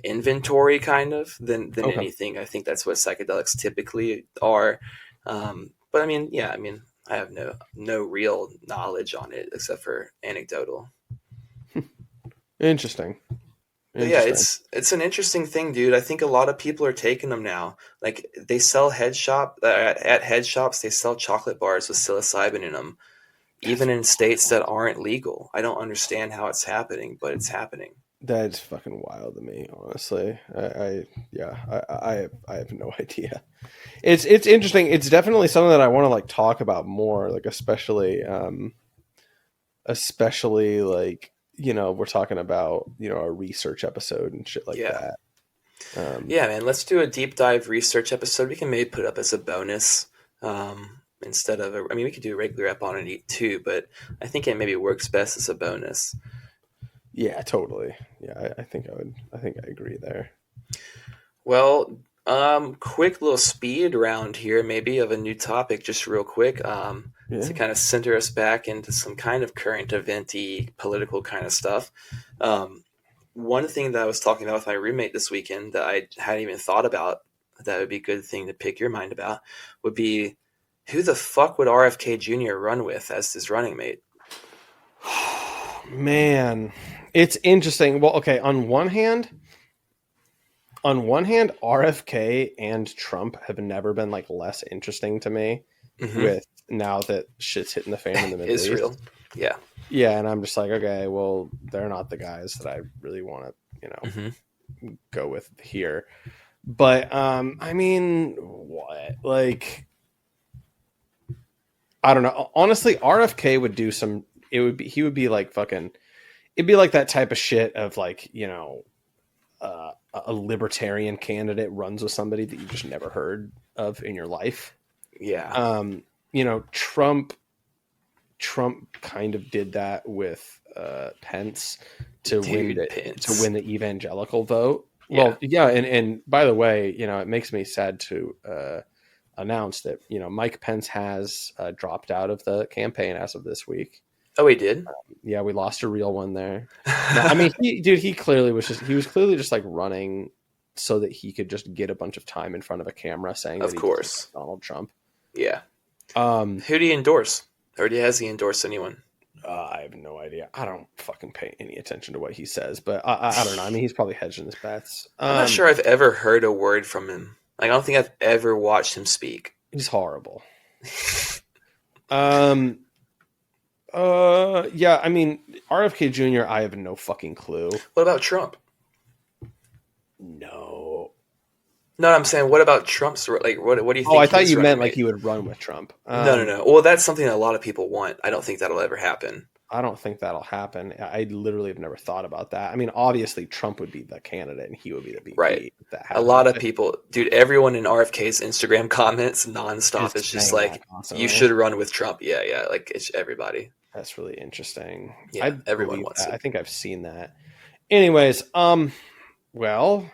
inventory kind of than Okay. anything. I think that's what psychedelics typically are. But I mean, yeah, I mean, I have no real knowledge on it except for anecdotal. Interesting. But yeah, Interesting. it's an interesting thing, dude. I think a lot of people are taking them now. Like they sell at head shops. They sell chocolate bars with psilocybin in them, even in states that aren't legal. I don't understand how it's happening, but it's happening. That's fucking wild to me, honestly. I have no idea. It's interesting. It's definitely something that I want to like talk about more, like especially like, we're talking about, a research episode and shit like Yeah. that. Yeah, man. Let's do a deep dive research episode. We can maybe put it up as a bonus instead of I mean, we could do a regular ep on it too, but I think it maybe works best as a bonus. Yeah, totally. Yeah, I think I agree there. Well, quick little speed round here, maybe of a new topic, just real quick, to Yeah. kind of center us back into some kind of current eventy political kind of stuff. One thing that I was talking about with my roommate this weekend that I hadn't even thought about that would be a good thing to pick your mind about would be who the fuck would RFK Jr. run with as his running mate? Man, it's interesting. Well, okay, on one hand, RFK and Trump have never been like less interesting to me Hmm. with now that shit's hitting the fan in the Middle Israel. East. Yeah. Yeah, and I'm just like, okay, well, they're not the guys that I really want to, Hmm. go with here. But I mean, what? Like, I don't know. Honestly, RFK would do some he would be like fucking it'd be like that type of shit of like, a libertarian candidate runs with somebody that you just never heard of in your life. Yeah. Trump kind of did that with Pence to Dude, Pence. win the evangelical vote. Yeah. Well, yeah, and by the way, it makes me sad to announce that Mike Pence has dropped out of the campaign as of this week. Oh, he did? Yeah, we lost a real one there. No, I mean, he clearly was clearly just like running so that he could just get a bunch of time in front of a camera saying Of that he doesn't course. like Donald Trump. Yeah. Um, Who do you endorse? Or has he endorsed anyone? I have no idea. I don't fucking pay any attention to what he says, but I don't know. I mean, he's probably hedging his bets. I'm not sure I've ever heard a word from him. Like, I don't think I've ever watched him speak. He's horrible. Um, yeah, I mean, RFK Jr., I have no fucking clue. What about Trump? No. No, I'm saying, what about Trump's? Like, what do you think? Oh, I thought his you running meant like mate- he would run with Trump. No. Well, that's something that a lot of people want. I don't think that'll ever happen. I don't think that'll happen. I literally have never thought about that. I mean, obviously Trump would be the candidate and he would be the VP. Right. If that A happens. lot of people, dude, everyone in RFK's Instagram comments nonstop is just saying like, that constantly. you should run with Trump. Yeah. Like, it's everybody. That's really interesting. Yeah, everyone wants that. it. I think I've seen that. Anyways, well,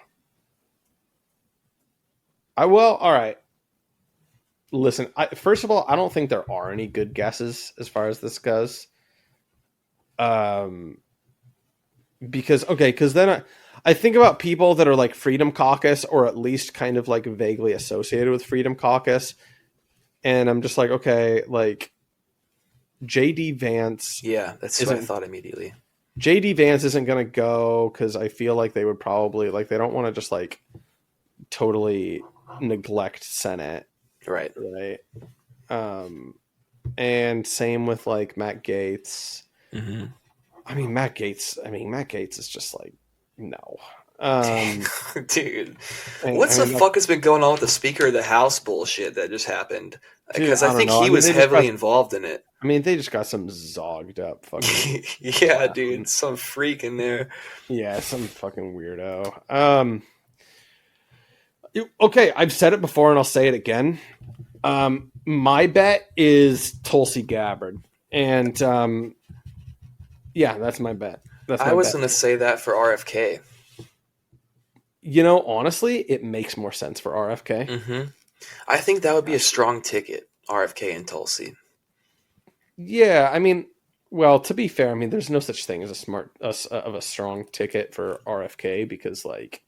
all right. Listen, first of all, I don't think there are any good guesses as far as this goes. Because then I think about people that are like Freedom Caucus or at least kind of like vaguely associated with Freedom Caucus, and I'm just like, okay, like JD Vance. Yeah, that's what I thought immediately. JD Vance isn't going to go because I feel like they would probably like they don't want to just like totally neglect Senate, Right. And same with like Matt Gaetz. Mm-hmm. I mean, Matt Gaetz is just like no. Dude, what the fuck has been going on with the Speaker of the House bullshit that just happened? Because I think he was heavily involved in it. I mean, they just got some zogged up fucking. Yeah, dude, some freak in there. Yeah, some fucking weirdo. Okay, I've said it before and I'll say it again. My bet is Tulsi Gabbard, and yeah, that's my bet. I was going to say that for RFK. Honestly, it makes more sense for RFK. Mm-hmm. I think that would be a strong ticket, RFK and Tulsi. Yeah, I mean, Well, to be fair, I mean, there's no such thing as a strong ticket for RFK because like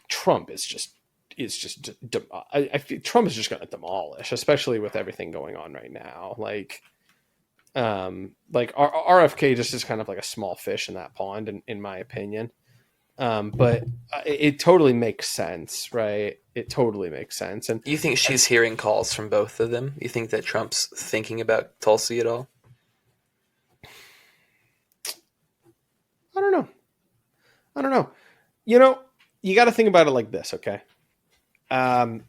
Trump I feel Trump is just going to demolish, especially with everything going on right now. Like RFK just is kind of like a small fish in that pond, in my opinion. But it totally makes sense, right? It totally makes sense. And You think she's hearing calls from both of them? You think that Trump's thinking about Tulsi at all? I don't know. I don't know. You know, you got to think about it like this, okay? Um,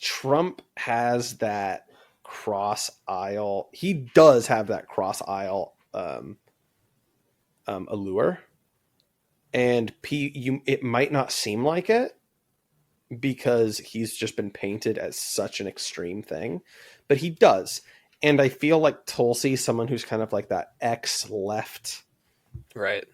Trump has that cross aisle. He does have that cross aisle allure, and it might not seem like it because he's just been painted as such an extreme thing, but he does. And I feel like Tulsi, someone who's kind of like that ex-left Right.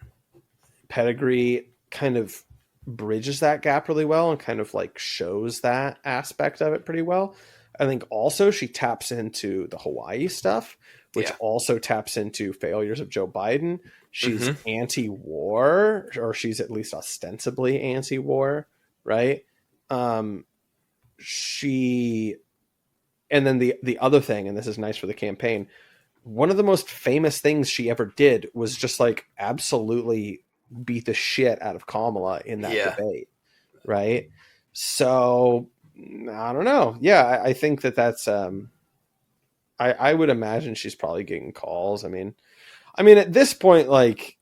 pedigree, kind of bridges that gap really well and kind of like shows that aspect of it pretty well. I think also she taps into the Hawaii stuff, which also taps into failures of Joe Biden. She's anti-war, or she's at least ostensibly anti-war, right? She, and then the other thing, and this is nice for the campaign, one of the most famous things she ever did was just like absolutely beat the shit out of Kamala in that debate, right? So I don't know. Yeah, I think that's I would imagine she's probably getting calls. I mean at this point, like,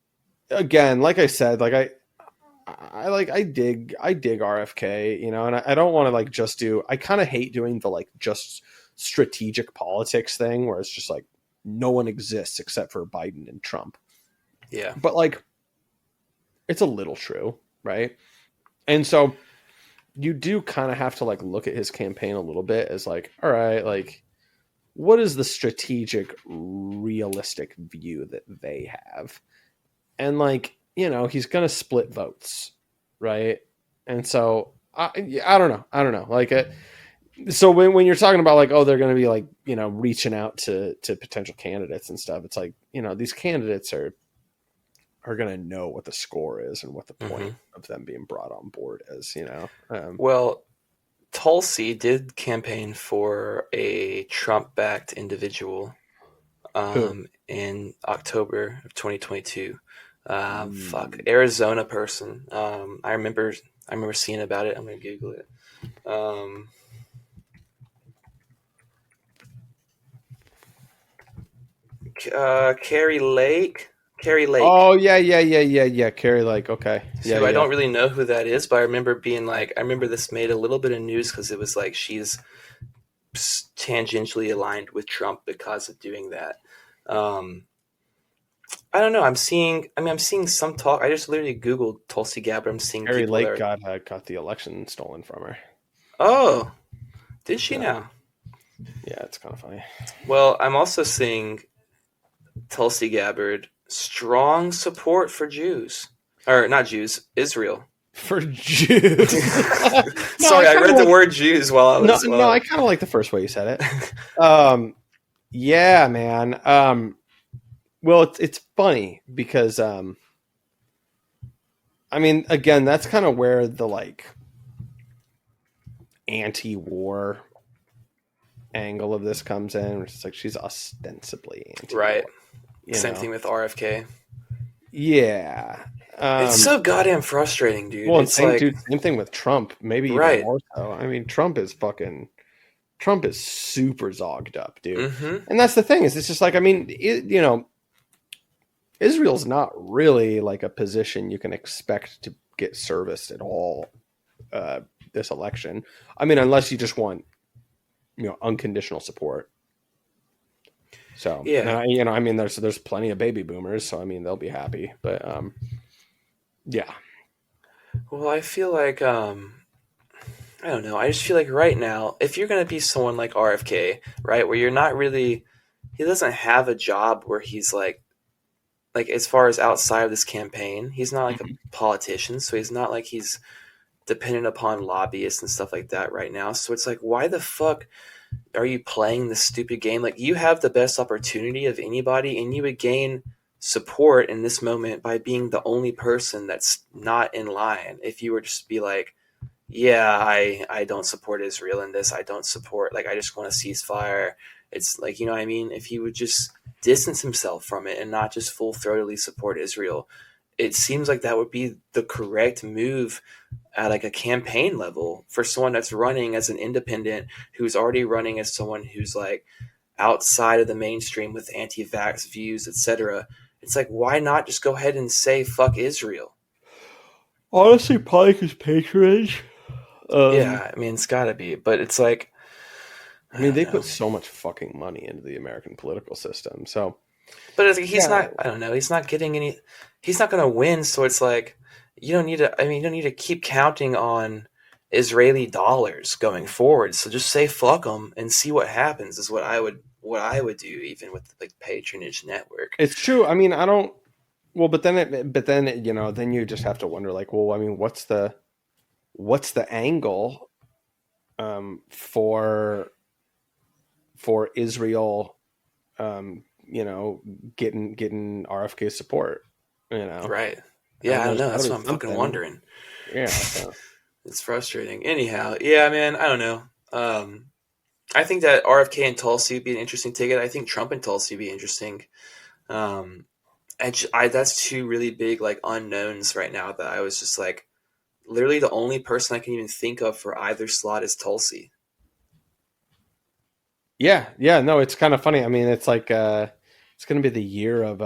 again, like I said, like I dig RFK, you know, and I don't want to like just do, I kind of hate doing the like just strategic politics thing where it's just like no one exists except for Biden and Trump. Yeah. But like it's a little true, right? And so you do kind of have to like look at his campaign a little bit as like, all right, like what is the strategic, realistic view that they have? And like, you know, he's going to split votes, right? And so I don't know. I don't know. Like, so when you're talking about like, oh, they're going to be like, you know, reaching out to potential candidates and stuff, it's like, you know, these candidates are going to know what the score is and what the point of them being brought on board is, you know? Well, Tulsi did campaign for a Trump-backed individual in October of 2022. Arizona person. I remember seeing about it. I'm going to Google it. Carrie Lake. Oh yeah. Carrie Lake. Okay. So I don't really know who that is, but I remember being like, I remember this made a little bit of news because it was like she's tangentially aligned with Trump because of doing that. I don't know. I'm seeing some talk. I just literally Googled Tulsi Gabbard. I'm seeing Carrie people Lake got the election stolen from her. Oh, did she now? Yeah, it's kind of funny. Well, I'm also seeing Tulsi Gabbard strong support for Jews, or not Jews, Israel. For Jews. Sorry, I read the word Jews while I was. No, I kind of like the first way you said it. Yeah, man. Well, it's funny because I mean, again, that's kind of where the like anti-war angle of this comes in. It's like she's ostensibly anti-war. Right. Same thing with RFK. Yeah. It's so goddamn frustrating, dude. Well, it's same thing with Trump. Maybe even more so. I mean, Trump is super zogged up, dude. And that's the thing is, it's just like, I mean, you know, Israel's not really like a position you can expect to get serviced at all this election. I mean, unless you just want, you know, unconditional support. So, yeah, you know, I mean, there's plenty of baby boomers, so I mean, they'll be happy. But yeah. Well, I feel like I don't know. I just feel like right now, if you're gonna be someone like RFK, right, where you're not really, he doesn't have a job where he's like as far as outside of this campaign, he's not like a politician, so he's not like he's dependent upon lobbyists and stuff like that right now. So it's like, why the fuck playing this stupid game? Like, you have the best opportunity of anybody, and you would gain support in this moment by being the only person that's not in line. If you were just to be like, yeah, I don't support Israel in this. I don't support, like, I just want a ceasefire. It's like, you know what I mean? If he would just distance himself from it and not just full-throatedly support Israel, it seems like that would be the correct move at like a campaign level for someone that's running as an independent, who's already running as someone who's like outside of the mainstream with anti-vax views, etc. It's like, why not just go ahead and say fuck Israel? Honestly, probably because patronage. Yeah, I mean, it's gotta be, but it's like, I mean, they put so much fucking money into the American political system. So, but it's like, he's not. I don't know. He's not getting any. He's not going to win. So it's like, you don't need to. I mean, you don't need to keep counting on Israeli dollars going forward. So just say fuck them and see what happens. Is what I would do, even with like patronage network. It's true. I mean, I don't. Well, but then you know, then you just have to wonder, like, well, I mean, what's the angle, for Israel, you know, getting RFK support, you know? Right. Yeah, I don't know. That's what I'm fucking wondering. Yeah. So. It's frustrating. Anyhow, yeah, man, I don't know. I think that RFK and Tulsi would be an interesting ticket. I think Trump and Tulsi would be interesting. That's two really big like unknowns right now that I was just like, literally the only person I can even think of for either slot is Tulsi. Yeah, no, it's kind of funny. I mean, it's like it's going to be the year of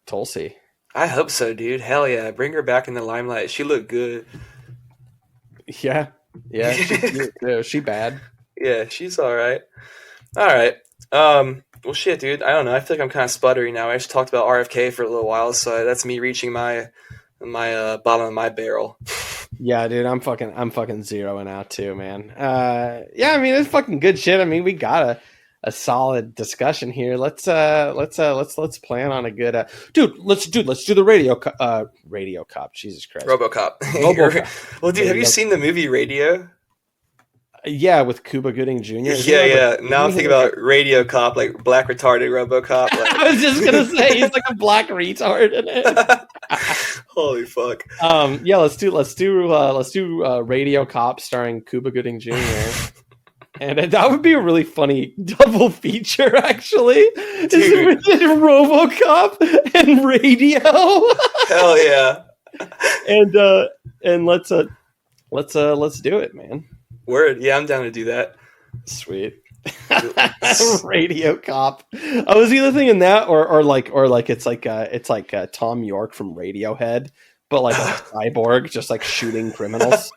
Tulsi. I hope so, dude. Hell yeah, bring her back in the limelight. She looked good. Yeah, she bad. Yeah, she's all right. All right. Well, shit, dude. I don't know. I feel like I'm kind of sputtery now. I just talked about RFK for a little while, so that's me reaching my bottom of my barrel. Yeah, dude, I'm fucking zeroing out too, man. Yeah, I mean, it's fucking good shit. I mean, we got a solid discussion here. Let's plan on a good let's do the radio cop. Jesus Christ, RoboCop. Well, dude, have you seen the movie Radio? Yeah, with Cuba Gooding Jr. Yeah. Now I'm thinking about Radio Cop, like black retarded RoboCop. Like. I was just gonna say he's like a black retard in it. Holy fuck. Yeah, let's do Radio Cop starring Cuba Gooding Jr. And that would be a really funny double feature, actually. Dude. RoboCop and Radio. Hell yeah. And let's do it, man. Word. Yeah, I'm down to do that. Sweet. Radio Cop. I was either thinking that or like it's like Tom York from Radiohead, but like a cyborg just like shooting criminals.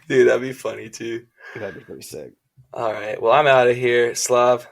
Dude, that'd be funny too. That'd be pretty sick. All right. Well, I'm out of here, Slav.